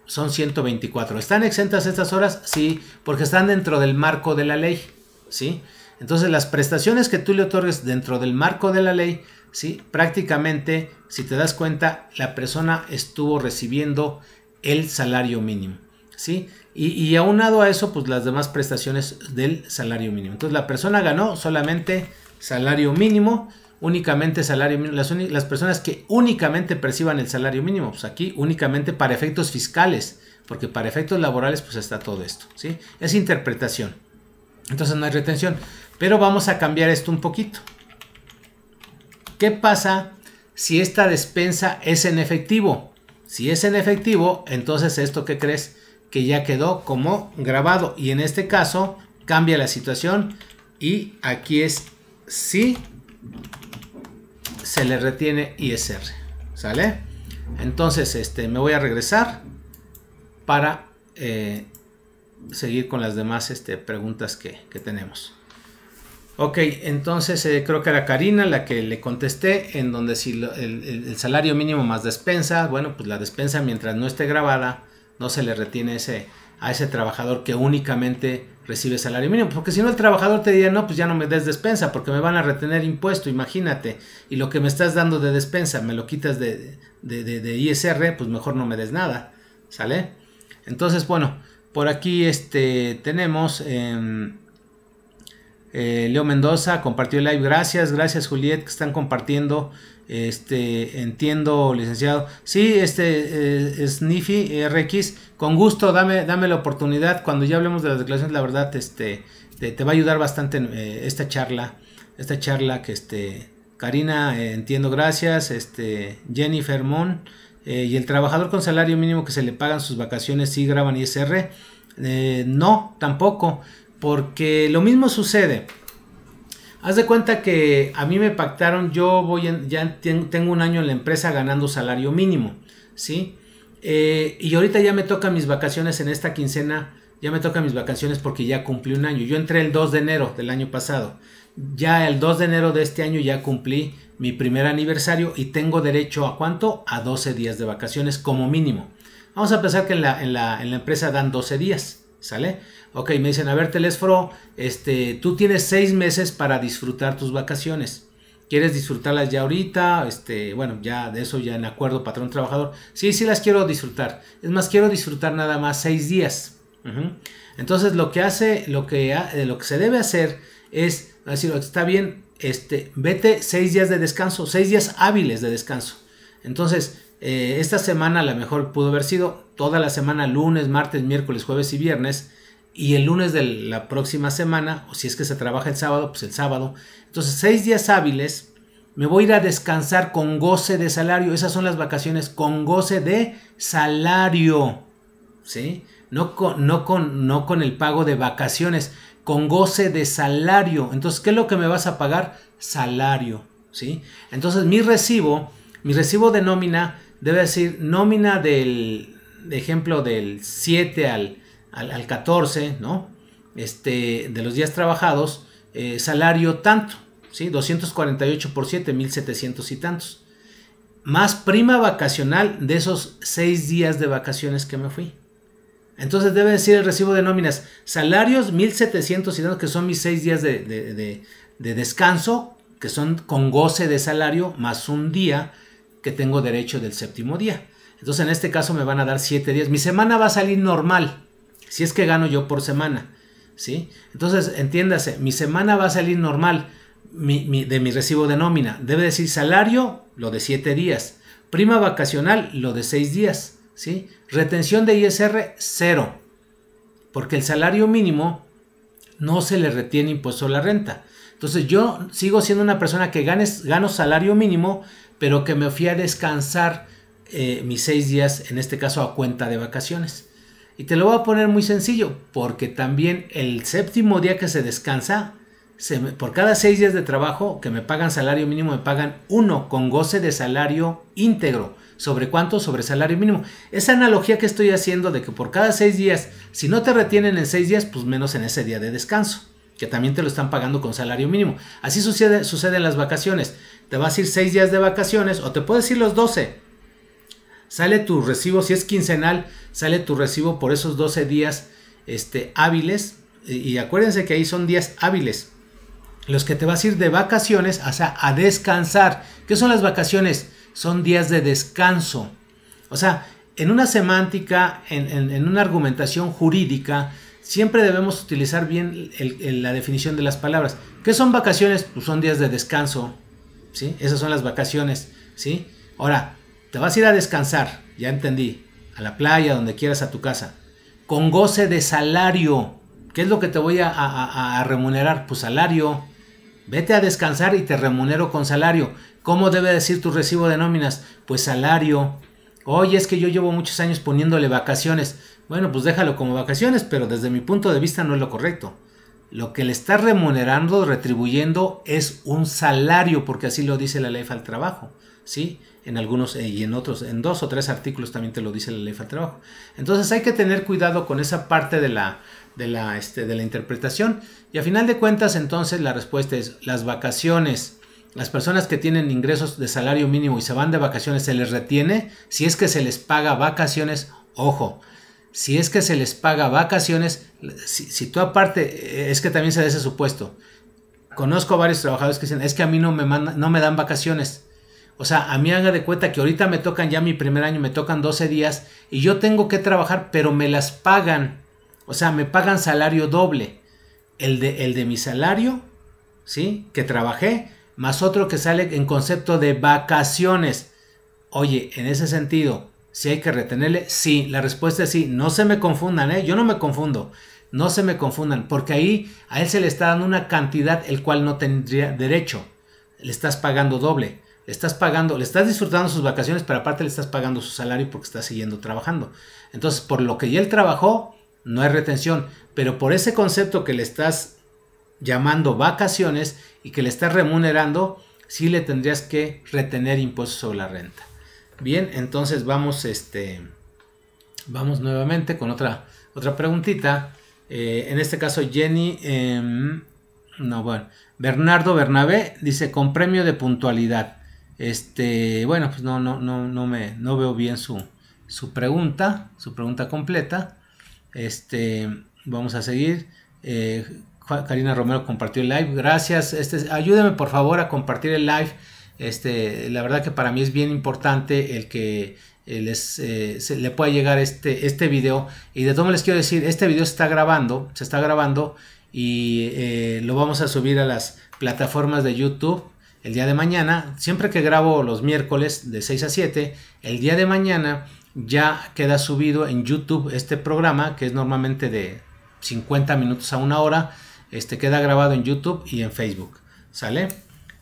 Son 124. ¿Están exentas estas horas? Sí, porque están dentro del marco de la ley, ¿sí? Entonces las prestaciones que tú le otorgues dentro del marco de la ley, ¿sí? Prácticamente, si te das cuenta, la persona estuvo recibiendo el salario mínimo, ¿sí? Y aunado a eso, pues las demás prestaciones del salario mínimo. Entonces la persona ganó solamente salario mínimo, únicamente salario mínimo. Las personas que únicamente perciban el salario mínimo, pues aquí únicamente para efectos fiscales, porque para efectos laborales pues está todo esto, ¿sí? Es interpretación, entonces no hay retención, pero vamos a cambiar esto un poquito. ¿Qué pasa si esta despensa es en efectivo? Si es en efectivo, entonces esto, ¿qué crees? Que ya quedó como grabado, y en este caso cambia la situación y aquí es sí se le retiene ISR, ¿sale? Entonces me voy a regresar para seguir con las demás preguntas que tenemos. Ok, entonces creo que era Karina la que le contesté, en donde si el salario mínimo más despensa, bueno, pues la despensa mientras no esté grabada no se le retiene a ese trabajador que únicamente recibe salario mínimo, porque si no el trabajador te diría, no, pues ya no me des despensa porque me van a retener impuesto, imagínate, y lo que me estás dando de despensa me lo quitas de ISR, pues mejor no me des nada, ¿sale? Entonces, bueno, por aquí tenemos Leo Mendoza compartió el live, gracias Juliet que están compartiendo. Entiendo, licenciado. Sí, Sniffy RX, con gusto, dame la oportunidad. Cuando ya hablemos de las declaraciones, la verdad, te va a ayudar bastante esta charla que Karina, entiendo, gracias. Jennifer Mon, y el trabajador con salario mínimo que se le pagan sus vacaciones, ¿sí graban ISR? No, tampoco, porque lo mismo sucede. Haz de cuenta que a mí me pactaron, ya tengo un año en la empresa ganando salario mínimo, ¿sí? Y ahorita ya me tocan mis vacaciones en esta quincena, ya me tocan mis vacaciones porque ya cumplí un año. Yo entré el 2 de enero del año pasado. Ya el 2 de enero de este año ya cumplí mi primer aniversario y tengo derecho ¿a cuánto? A 12 días de vacaciones como mínimo. Vamos a pensar que en la empresa dan 12 días, ¿sale? Ok, me dicen, a ver, Telesforo, tú tienes 6 meses para disfrutar tus vacaciones. ¿Quieres disfrutarlas ya ahorita? Bueno, ya de eso ya en acuerdo patrón-trabajador. Sí, sí las quiero disfrutar. Es más, quiero disfrutar nada más 6 días. Entonces, lo que se debe hacer es decir, está bien, vete 6 días de descanso, 6 días hábiles de descanso. Entonces, esta semana a lo mejor pudo haber sido toda la semana, lunes, martes, miércoles, jueves y viernes, y el lunes de la próxima semana, o si es que se trabaja el sábado, pues el sábado. Entonces 6 días hábiles me voy a ir a descansar con goce de salario. Esas son las vacaciones con goce de salario, ¿sí? No con el pago de vacaciones, con goce de salario. Entonces, ¿qué es lo que me vas a pagar? Salario, ¿sí? Entonces, mi recibo de nómina debe decir nómina de ejemplo del 7 al 14, ¿no? De los días trabajados, salario tanto, ¿sí? 248 por 7, 1700 y tantos. Más prima vacacional de esos 6 días de vacaciones que me fui. Entonces debe decir el recibo de nóminas, salarios 1700 y tantos, que son mis 6 días de descanso, que son con goce de salario, más un día que tengo derecho del séptimo día. Entonces en este caso me van a dar 7 días. Mi semana va a salir normal, si es que gano yo por semana, ¿sí? Entonces entiéndase, mi semana va a salir normal de mi recibo de nómina. Debe decir salario, lo de 7 días. Prima vacacional, lo de 6 días. ¿Sí? Retención de ISR, 0. Porque el salario mínimo no se le retiene impuesto a la renta. Entonces yo sigo siendo una persona que gano salario mínimo, pero que me fui a descansar mis 6 días, en este caso a cuenta de vacaciones. Y te lo voy a poner muy sencillo, porque también el séptimo día que se descansa, por cada 6 días de trabajo que me pagan salario mínimo, me pagan 1 con goce de salario íntegro. ¿Sobre cuánto? Sobre salario mínimo. Esa analogía que estoy haciendo de que por cada 6 días, si no te retienen en 6 días, pues menos en ese día de descanso, que también te lo están pagando con salario mínimo. Así sucede en las vacaciones. Te vas a ir 6 días de vacaciones o te puedes ir los 12. Sale tu recibo, si es quincenal, sale tu recibo por esos 12 días hábiles. Y acuérdense que ahí son días hábiles. Los que te vas a ir de vacaciones, o sea, a descansar. ¿Qué son las vacaciones? Son días de descanso. O sea, en una semántica, en una argumentación jurídica, siempre debemos utilizar bien la definición de las palabras. ¿Qué son vacaciones? Pues son días de descanso, ¿sí? Esas son las vacaciones, ¿sí? Ahora, te vas a ir a descansar, ya entendí, a la playa, donde quieras, a tu casa, con goce de salario. ¿Qué es lo que te voy a remunerar? Pues salario. Vete a descansar y te remunero con salario. ¿Cómo debe decir tu recibo de nóminas? Pues salario. Oye, es que yo llevo muchos años poniéndole vacaciones. Bueno, pues déjalo como vacaciones, pero desde mi punto de vista no es lo correcto. Lo que le estás remunerando, retribuyendo, es un salario, porque así lo dice la Ley Federal del Trabajo, ¿sí? En algunos y en otros, en 2 o 3 artículos también te lo dice la Ley Federal del Trabajo. Entonces hay que tener cuidado con esa parte de la interpretación. Y a final de cuentas, entonces la respuesta es: las vacaciones. Las personas que tienen ingresos de salario mínimo y se van de vacaciones, ¿se les retiene? Si es que se les paga vacaciones, ojo, si es que se les paga vacaciones, si tú aparte, es que también se da ese supuesto. Conozco a varios trabajadores que dicen, es que a mí no me dan vacaciones. O sea, a mí haga de cuenta que ahorita me tocan ya mi primer año, me tocan 12 días y yo tengo que trabajar, pero me las pagan. O sea, me pagan salario doble. El de mi salario, ¿sí? Que trabajé, más otro que sale en concepto de vacaciones. Oye, en ese sentido, ¿sí hay que retenerle? Sí, la respuesta es sí. No se me confundan, yo no me confundo. No se me confundan, porque ahí a él se le está dando una cantidad el cual no tendría derecho. Le estás pagando doble. Le estás disfrutando sus vacaciones, pero aparte le estás pagando su salario porque está siguiendo trabajando. Entonces, por lo que ya él trabajó, no hay retención. Pero por ese concepto que le estás llamando vacaciones y que le estás remunerando, sí le tendrías que retener impuestos sobre la renta. Bien, entonces vamos nuevamente con otra preguntita. En este caso Jenny, Bernardo Bernabé dice con premio de puntualidad. Bueno, pues no veo bien su pregunta completa. Vamos a seguir. Karina Romero compartió el live. Gracias. Ayúdeme por favor a compartir el live. La verdad que para mí es bien importante el que se le pueda llegar este video. Y de todo modo les quiero decir, este video se está grabando y lo vamos a subir a las plataformas de YouTube el día de mañana. Siempre que grabo los miércoles de 6 a 7, el día de mañana ya queda subido en YouTube este programa, que es normalmente de 50 minutos a 1 hora. Queda grabado en YouTube y en Facebook. ¿Sale?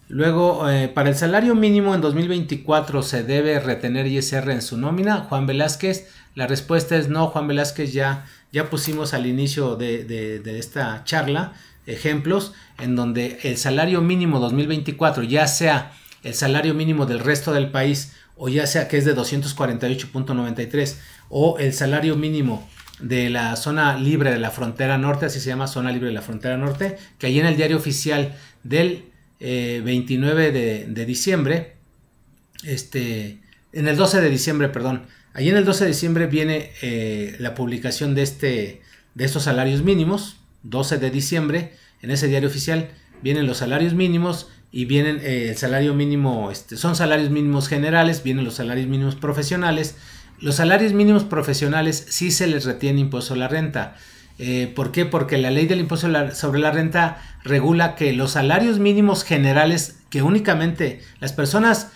Luego, para el salario mínimo en 2024 se debe retener ISR en su nómina. Juan Velázquez, la respuesta es no. Juan Velázquez, ya pusimos al inicio de esta charla ejemplos en donde el salario mínimo 2024, ya sea el salario mínimo del resto del país o ya sea que es de 248.93 o el salario mínimo de la zona libre de la frontera norte, así se llama, zona libre de la frontera norte, que ahí en el diario oficial del 29 de diciembre, en el 12 de diciembre, perdón, ahí en el 12 de diciembre viene la publicación de estos salarios mínimos. 12 de diciembre, en ese diario oficial vienen los salarios mínimos y vienen el salario mínimo, son salarios mínimos generales, vienen los salarios mínimos profesionales. Los salarios mínimos profesionales sí se les retiene impuesto a la renta. ¿Por qué? Porque la ley del impuesto sobre la renta regula que los salarios mínimos generales, que únicamente las personas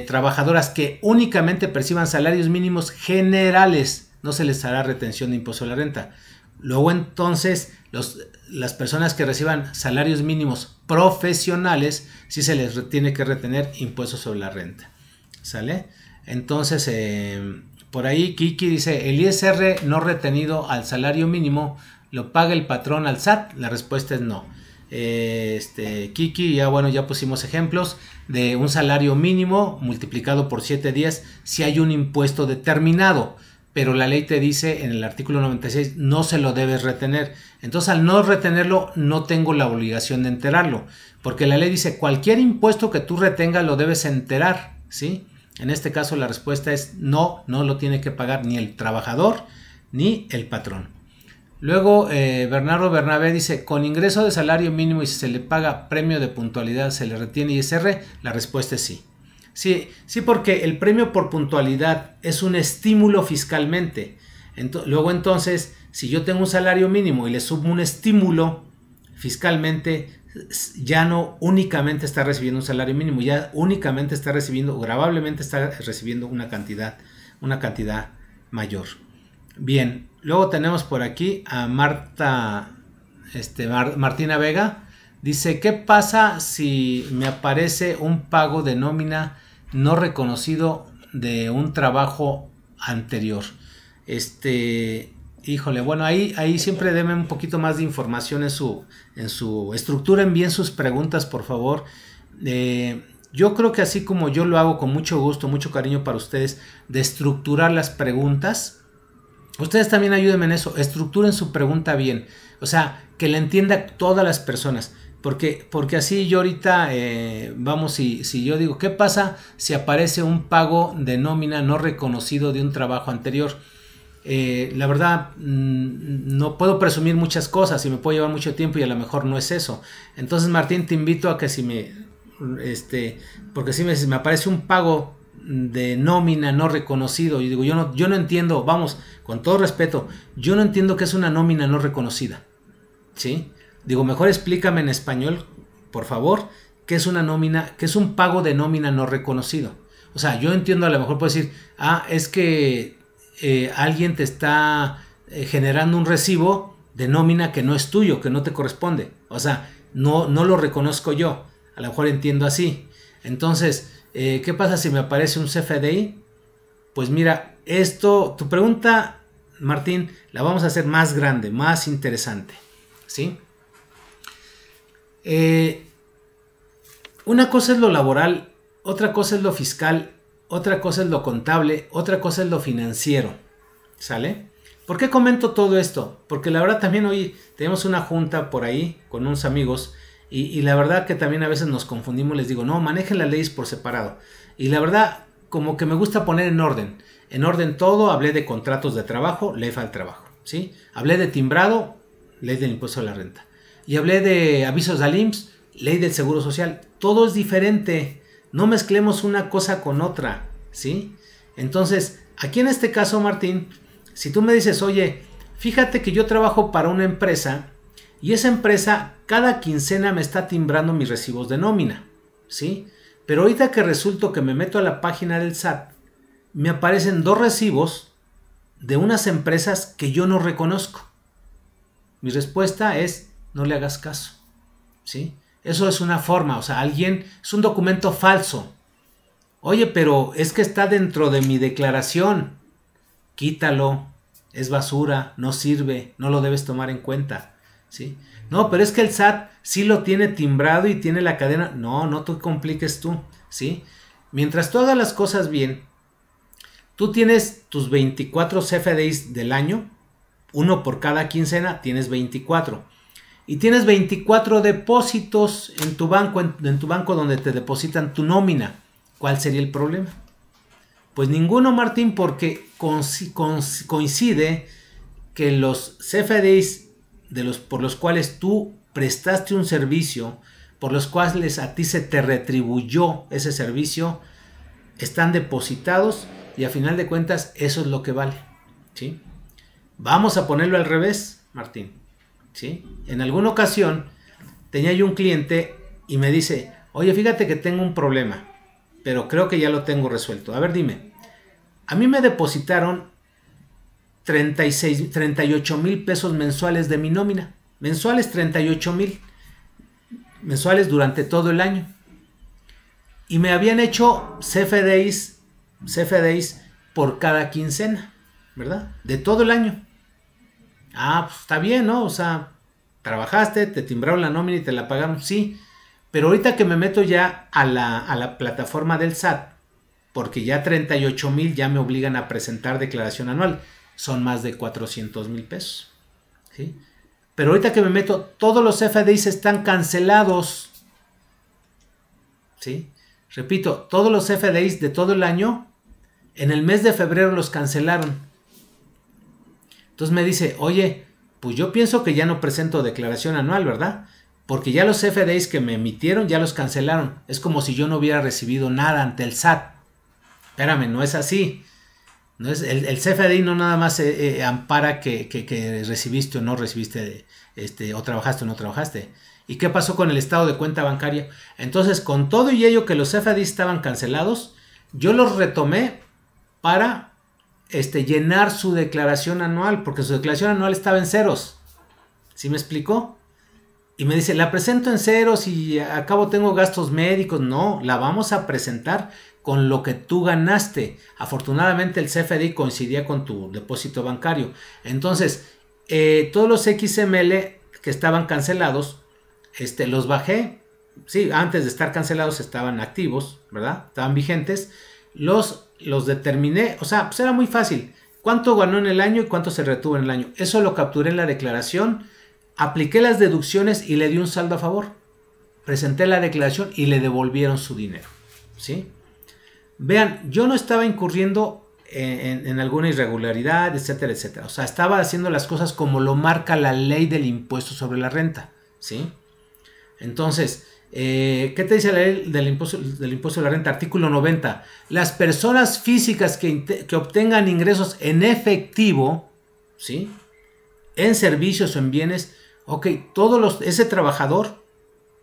trabajadoras que únicamente perciban salarios mínimos generales, no se les hará retención de impuesto a la renta. Luego entonces las personas que reciban salarios mínimos profesionales sí se les tiene que retener impuesto sobre la renta. ¿Sale? Entonces por ahí Kiki dice, el ISR no retenido al salario mínimo lo paga el patrón al SAT. La respuesta es no. Kiki, ya pusimos ejemplos de un salario mínimo multiplicado por 7 días si hay un impuesto determinado, pero la ley te dice en el artículo 96 no se lo debes retener. Entonces, al no retenerlo, no tengo la obligación de enterarlo, porque la ley dice cualquier impuesto que tú retengas lo debes enterar, ¿sí? En este caso la respuesta es no lo tiene que pagar ni el trabajador ni el patrón. Luego Bernardo Bernabé dice, con ingreso de salario mínimo y si se le paga premio de puntualidad, ¿se le retiene ISR? La respuesta es sí. Sí, porque el premio por puntualidad es un estímulo fiscalmente. Luego entonces, si yo tengo un salario mínimo y le subo un estímulo fiscalmente, ya no únicamente está recibiendo un salario mínimo, ya únicamente está recibiendo, grabablemente está recibiendo una cantidad mayor. Bien, luego tenemos por aquí a Martina Vega. Dice, ¿qué pasa si me aparece un pago de nómina no reconocido de un trabajo anterior? Híjole, bueno, ahí siempre denme un poquito más de información en su estructuren bien sus preguntas, por favor. Yo creo que así como yo lo hago con mucho gusto, mucho cariño para ustedes, de estructurar las preguntas, ustedes también ayúdenme en eso, estructuren su pregunta bien, o sea, que la entienda todas las personas, porque así yo ahorita, si yo digo, ¿qué pasa si aparece un pago de nómina no reconocido de un trabajo anterior? La verdad, no puedo presumir muchas cosas y me puede llevar mucho tiempo y a lo mejor no es eso. Entonces, Martín, te invito a que porque si me aparece un pago de nómina no reconocido, y digo, yo no entiendo, vamos, con todo respeto, yo no entiendo qué es una nómina no reconocida, ¿sí? Digo, mejor explícame en español, por favor, qué es una nómina, qué es un pago de nómina no reconocido. O sea, yo entiendo, a lo mejor puedo decir, es que alguien te está generando un recibo de nómina que no es tuyo, que no te corresponde. O sea, no lo reconozco yo. A lo mejor entiendo así. Entonces, ¿qué pasa si me aparece un CFDI? Pues mira, tu pregunta, Martín, la vamos a hacer más grande, más interesante, ¿sí? Una cosa es lo laboral, otra cosa es lo fiscal, otra cosa es lo contable, otra cosa es lo financiero, ¿sale? ¿Por qué comento todo esto? Porque la verdad también hoy tenemos una junta por ahí con unos amigos y la verdad que también a veces nos confundimos, les digo, no, manejen las leyes por separado. Y la verdad, como que me gusta poner en orden todo. Hablé de contratos de trabajo, ley al trabajo, ¿sí? Hablé de timbrado, ley del impuesto a la renta. Y hablé de avisos al IMSS, ley del seguro social. Todo es diferente. No mezclemos una cosa con otra, ¿sí? Entonces, aquí en este caso, Martín, si tú me dices, oye, fíjate que yo trabajo para una empresa y esa empresa cada quincena me está timbrando mis recibos de nómina, ¿sí? Pero ahorita que resulto que me meto a la página del SAT, me aparecen 2 recibos de unas empresas que yo no reconozco. Mi respuesta es, no le hagas caso, ¿sí? Eso es una forma, o sea, es un documento falso. Oye, pero es que está dentro de mi declaración. Quítalo, es basura, no sirve, no lo debes tomar en cuenta, ¿sí? No, pero es que el SAT sí lo tiene timbrado y tiene la cadena. No, no te compliques tú, ¿sí? Mientras tú hagas las cosas bien, tú tienes tus 24 CFDIs del año, uno por cada quincena, tienes 24. Y tienes 24 depósitos en tu banco, en tu banco donde te depositan tu nómina. ¿Cuál sería el problema? Pues ninguno, Martín, porque coincide que los CFDIs por los cuales tú prestaste un servicio, por los cuales a ti se te retribuyó ese servicio, están depositados y a final de cuentas eso es lo que vale, ¿sí? Vamos a ponerlo al revés, Martín, ¿sí? En alguna ocasión tenía yo un cliente y me dice, oye, fíjate que tengo un problema, pero creo que ya lo tengo resuelto. A ver, dime. A mí me depositaron 38,000 pesos mensuales de mi nómina. Mensuales 38,000. Mensuales durante todo el año. Y me habían hecho CFDIs por cada quincena, ¿verdad? De todo el año. Ah, pues está bien, ¿no? O sea, trabajaste, te timbraron la nómina y te la pagaron, sí. Pero ahorita que me meto ya a la plataforma del SAT, porque ya 38,000 ya me obligan a presentar declaración anual, son más de 400,000 pesos, ¿sí? Pero ahorita que me meto, todos los CFDIs están cancelados, ¿sí? Repito, todos los CFDIs de todo el año, en el mes de febrero los cancelaron. Entonces me dice, oye, pues yo pienso que ya no presento declaración anual, ¿verdad? Porque ya los CFDIs que me emitieron ya los cancelaron. Es como si yo no hubiera recibido nada ante el SAT. Espérame, no es así. No es, el CFDI no nada más ampara que recibiste o no recibiste, o trabajaste o no trabajaste. ¿Y qué pasó con el estado de cuenta bancaria? Entonces, con todo y ello que los CFDI estaban cancelados, yo los retomé para llenar su declaración anual, porque su declaración anual estaba en ceros. ¿Sí me explicó? Y me dice, la presento en ceros y a cabo tengo gastos médicos. No, la vamos a presentar con lo que tú ganaste. Afortunadamente el CFDI coincidía con tu depósito bancario. Entonces, todos los XML que estaban cancelados, los bajé. Sí, antes de estar cancelados estaban activos, ¿verdad? Estaban vigentes. Los determiné, o sea, pues era muy fácil. ¿Cuánto ganó en el año y cuánto se retuvo en el año? Eso lo capturé en la declaración. Apliqué las deducciones y le di un saldo a favor. Presenté la declaración y le devolvieron su dinero, ¿sí? Vean, yo no estaba incurriendo en alguna irregularidad, etcétera, etcétera. O sea, estaba haciendo las cosas como lo marca la ley del impuesto sobre la renta, ¿sí? Entonces, ¿qué te dice la ley del impuesto sobre la renta? Artículo 90. Las personas físicas que obtengan ingresos en efectivo, ¿sí? En servicios o en bienes. Ok, ese trabajador,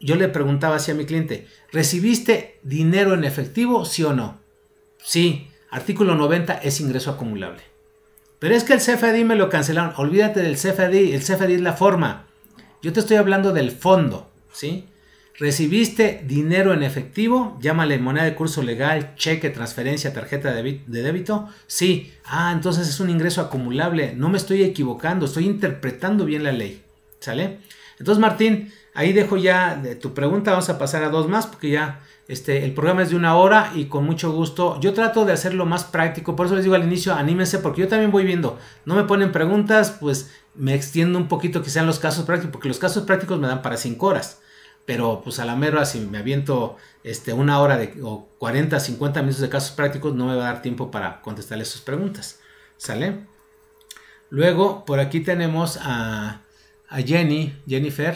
yo le preguntaba así a mi cliente, ¿recibiste dinero en efectivo, sí o no? Sí, artículo 90 es ingreso acumulable. Pero es que el CFDI me lo cancelaron. Olvídate del CFDI, el CFDI es la forma. Yo te estoy hablando del fondo, ¿sí? ¿Recibiste dinero en efectivo? Llámale moneda de curso legal, cheque, transferencia, tarjeta de débito. Sí. Ah, entonces es un ingreso acumulable. No me estoy equivocando, estoy interpretando bien la ley. ¿Sale? Entonces, Martín, ahí dejo ya de tu pregunta. Vamos a pasar a dos más porque ya el programa es de 1 hora y con mucho gusto. Yo trato de hacerlo más práctico. Por eso les digo al inicio, anímense porque yo también voy viendo. No me ponen preguntas, pues me extiendo un poquito que sean los casos prácticos porque los casos prácticos me dan para 5 horas. Pero pues a la mera si me aviento 1 hora o 40, 50 minutos de casos prácticos, no me va a dar tiempo para contestarles sus preguntas. ¿Sale? Luego, por aquí tenemos a Jennifer.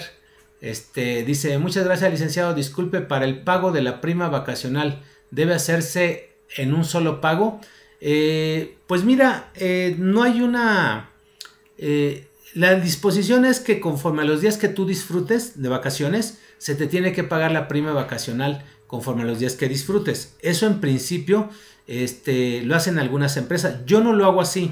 Dice, muchas gracias, licenciado. Disculpe, para el pago de la prima vacacional, ¿debe hacerse en un solo pago? Pues mira, no hay una... la disposición es que conforme a los días que tú disfrutes de vacaciones, se te tiene que pagar la prima vacacional conforme a los días que disfrutes. Eso en principio lo hacen algunas empresas. Yo no lo hago así.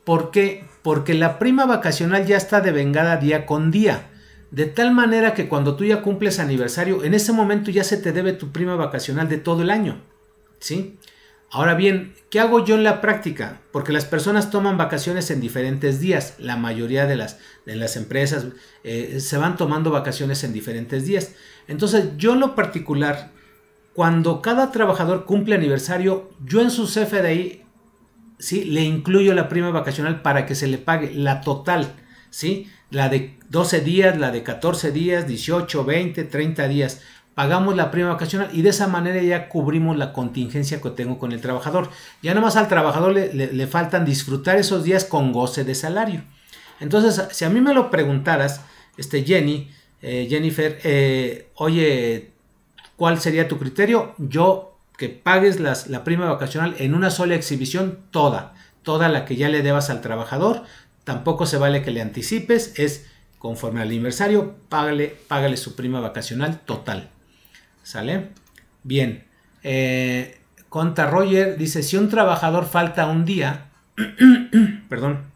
¿Por qué? Porque la prima vacacional ya está devengada día con día. de tal manera que cuando tú ya cumples aniversario, en ese momento ya se te debe tu prima vacacional de todo el año, ¿sí? Ahora bien, ¿qué hago yo en la práctica? Porque las personas toman vacaciones en diferentes días. La mayoría de las empresas se van tomando vacaciones en diferentes días. Entonces, yo en lo particular, cuando cada trabajador cumple aniversario, yo en su CFDI, ¿sí?, le incluyo la prima vacacional para que se le pague la total, ¿sí? La de 12 días, la de 14 días, 18, 20, 30 días. Pagamos la prima vacacional y de esa manera ya cubrimos la contingencia que tengo con el trabajador. Ya nomás al trabajador le faltan disfrutar esos días con goce de salario. Entonces, si a mí me lo preguntaras, Jennifer, oye, ¿cuál sería tu criterio? Yo, que pagues la prima vacacional en una sola exhibición, toda la que ya le debas al trabajador. Tampoco se vale que le anticipes, es conforme al aniversario, págale su prima vacacional total. ¿Sale? Bien. Conta Roger dice, si un trabajador falta un día, perdón,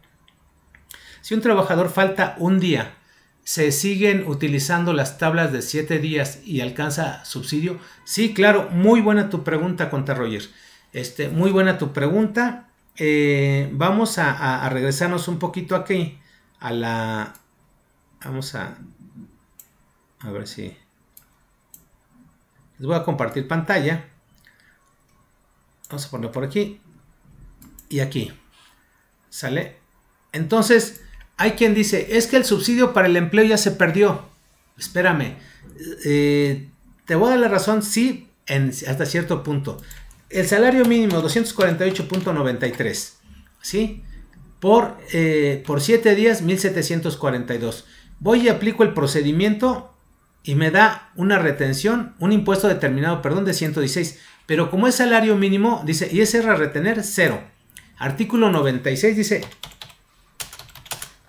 si un trabajador falta un día, ¿se siguen utilizando las tablas de 7 días y alcanza subsidio? Sí, claro, muy buena tu pregunta, Conta Roger. Muy buena tu pregunta. Vamos a regresarnos un poquito aquí a la... Vamos a ver si... Les voy a compartir pantalla. Vamos a ponerlo por aquí y aquí. ¿Sale? Entonces, hay quien dice, es que el subsidio para el empleo ya se perdió. Espérame. Te voy a dar la razón, sí, hasta cierto punto. El salario mínimo, 248.93. ¿Sí? Por 7 días, 1742. Voy y aplico el procedimiento y me da una retención, un impuesto determinado, perdón, de 116. Pero como es salario mínimo, dice, y ese era retener, 0. Artículo 96 dice,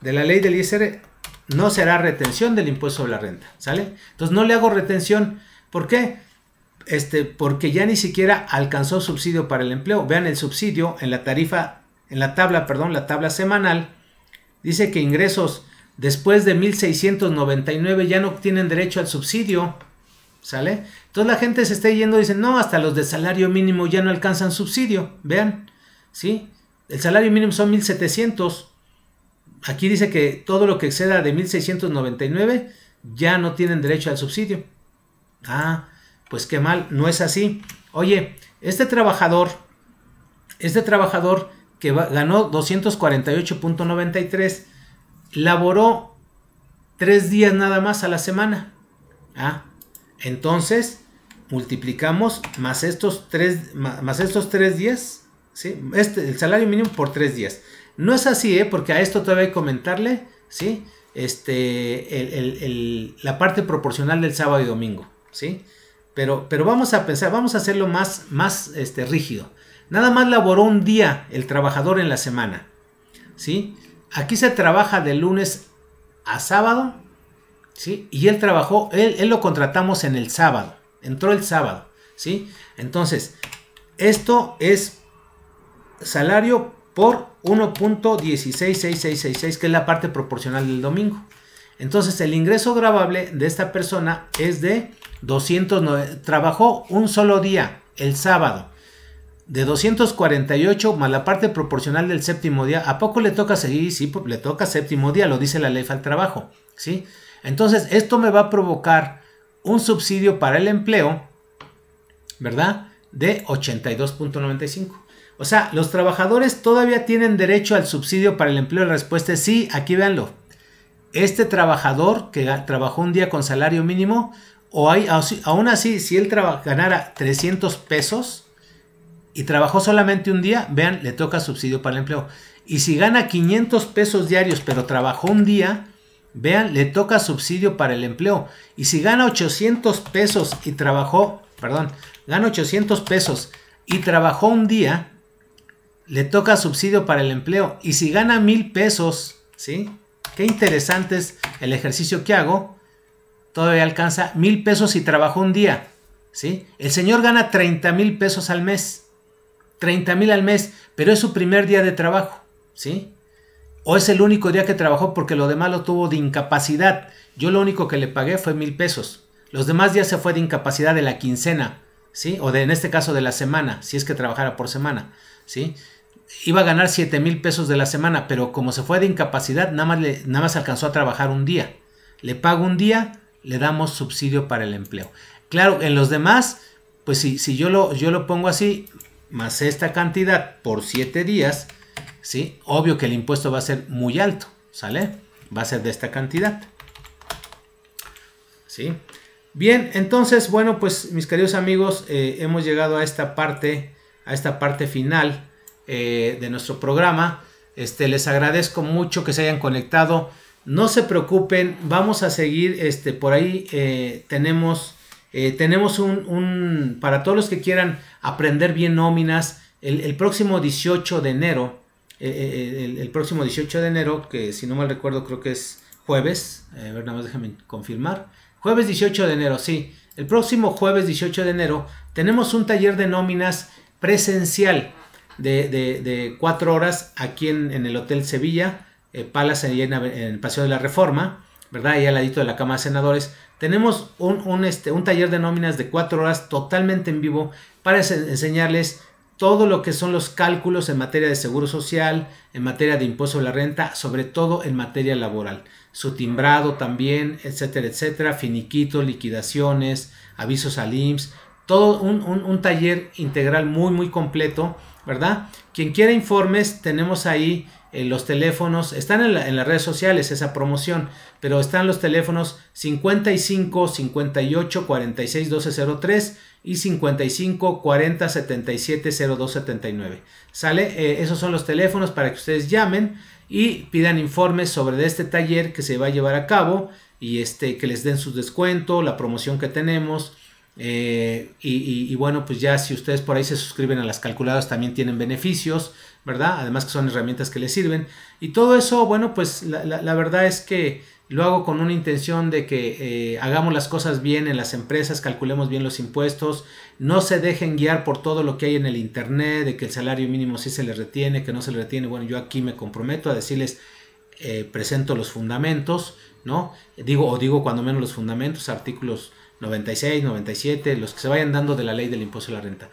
de la ley del ISR, no será retención del impuesto sobre la renta, ¿sale? Entonces no le hago retención. ¿Por qué? Porque ya ni siquiera alcanzó subsidio para el empleo. Vean el subsidio en la tarifa, en la tabla semanal, dice que ingresos después de 1699 ya no tienen derecho al subsidio, ¿sale? Entonces la gente se está yendo y dice, no, hasta los de salario mínimo ya no alcanzan subsidio, vean, ¿sí? El salario mínimo son 1700. Aquí dice que todo lo que exceda de 1699 ya no tienen derecho al subsidio. Ah, pues qué mal, no es así. Oye, este trabajador que ganó 248.93, laboró 3 días nada más a la semana. Ah, entonces multiplicamos más estos 3 días, ¿sí? El salario mínimo por 3 días. No es así, porque a esto todavía hay que comentarle, ¿sí? La parte proporcional del sábado y domingo, ¿sí? Pero vamos a pensar, vamos a hacerlo más rígido. Nada más laboró un día el trabajador en la semana, ¿sí? Aquí se trabaja de lunes a sábado, ¿sí? Y él trabajó, él lo contratamos en el sábado, entró el sábado, ¿sí? Entonces, esto es salario por 1.166666, que es la parte proporcional del domingo. Entonces, el ingreso gravable de esta persona es de 209, trabajó un solo día, el sábado, de 248 más la parte proporcional del séptimo día. ¿A poco le toca seguir? Sí, le toca séptimo día, lo dice la ley al trabajo, ¿sí? Entonces, esto me va a provocar un subsidio para el empleo, ¿verdad? De 82.95. O sea, los trabajadores todavía tienen derecho al subsidio para el empleo. La respuesta es sí, aquí véanlo. Este trabajador que trabajó un día con salario mínimo, aún así, si él ganara 300 pesos y trabajó solamente un día, vean, le toca subsidio para el empleo. Y si gana 500 pesos diarios, pero trabajó un día, vean, le toca subsidio para el empleo. Y si gana 800 pesos y gana 800 pesos y trabajó un día, le toca subsidio para el empleo. Y si gana 1000 pesos, ¿sí? Qué interesante es el ejercicio que hago. Todavía alcanza 1000 pesos y trabajó un día, ¿sí? El señor gana 30,000 pesos al mes. 30,000 al mes, pero es su primer día de trabajo, ¿sí? O es el único día que trabajó porque lo demás lo tuvo de incapacidad. Yo lo único que le pagué fue 1,000 pesos. Los demás días se fue de incapacidad de la quincena, ¿sí? O en este caso de la semana, si es que trabajara por semana, ¿sí? Iba a ganar 7,000 pesos de la semana, pero como se fue de incapacidad, nada más alcanzó a trabajar un día. Le pago un día, le damos subsidio para el empleo. Claro, en los demás, pues si yo lo pongo así, más esta cantidad por 7 días, ¿sí? Obvio que el impuesto va a ser muy alto, ¿sale? Va a ser de esta cantidad, ¿sí? Bien, entonces, bueno, pues mis queridos amigos, hemos llegado a esta parte final de nuestro programa. Les agradezco mucho que se hayan conectado. No se preocupen, vamos a seguir por ahí. Tenemos para todos los que quieran aprender bien nóminas, el próximo 18 de enero, el próximo 18 de enero, que si no mal recuerdo creo que es jueves, a ver, nada más déjame confirmar, jueves 18 de enero, sí, el próximo jueves 18 de enero tenemos un taller de nóminas presencial de 4 horas aquí en el Hotel Sevilla, Palace, en el Paseo de la Reforma, ¿verdad? Ahí al ladito de la Cámara de Senadores. Tenemos un taller de nóminas de 4 horas totalmente en vivo para enseñarles todo lo que son los cálculos en materia de seguro social, en materia de impuesto a la renta, sobre todo en materia laboral. Su timbrado también, etcétera, etcétera, finiquitos, liquidaciones, avisos al IMSS, todo un taller integral muy, muy completo, ¿verdad? Quien quiera informes, tenemos ahí los teléfonos, están en las redes sociales esa promoción, pero están los teléfonos 55 58 46 1203 y 55 40 77 02 79. ¿Sale? Esos son los teléfonos para que ustedes llamen y pidan informes sobre este taller que se va a llevar a cabo y que les den su descuento, la promoción que tenemos. Y bueno, pues ya si ustedes por ahí se suscriben a las calculadoras también tienen beneficios, ¿verdad? Además que son herramientas que les sirven. Y todo eso, bueno, pues la verdad es que lo hago con una intención de que hagamos las cosas bien en las empresas, calculemos bien los impuestos, no se dejen guiar por todo lo que hay en el internet, de que el salario mínimo sí se les retiene, que no se le retiene. Bueno, yo aquí me comprometo a decirles, presento los fundamentos, ¿no? Digo cuando menos los fundamentos, artículos 96, 97, los que se vayan dando de la ley del impuesto a la renta.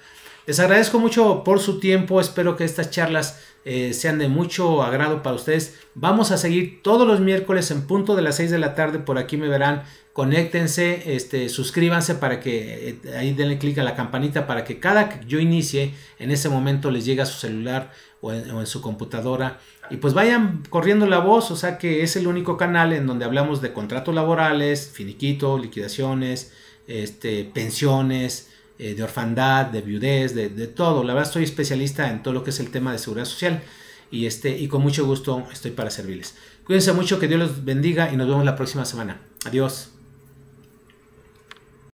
Les agradezco mucho por su tiempo, espero que estas charlas sean de mucho agrado para ustedes. Vamos a seguir todos los miércoles en punto de las 6 de la tarde, por aquí me verán. Conéctense, suscríbanse para que ahí denle clic a la campanita para que cada que yo inicie en ese momento les llegue a su celular o en su computadora y pues vayan corriendo la voz, o sea que es el único canal en donde hablamos de contratos laborales, finiquito, liquidaciones, pensiones, de orfandad, de viudez, de todo. La verdad soy especialista en todo lo que es el tema de seguridad social y con mucho gusto estoy para servirles. Cuídense mucho, que Dios los bendiga y nos vemos la próxima semana. Adiós.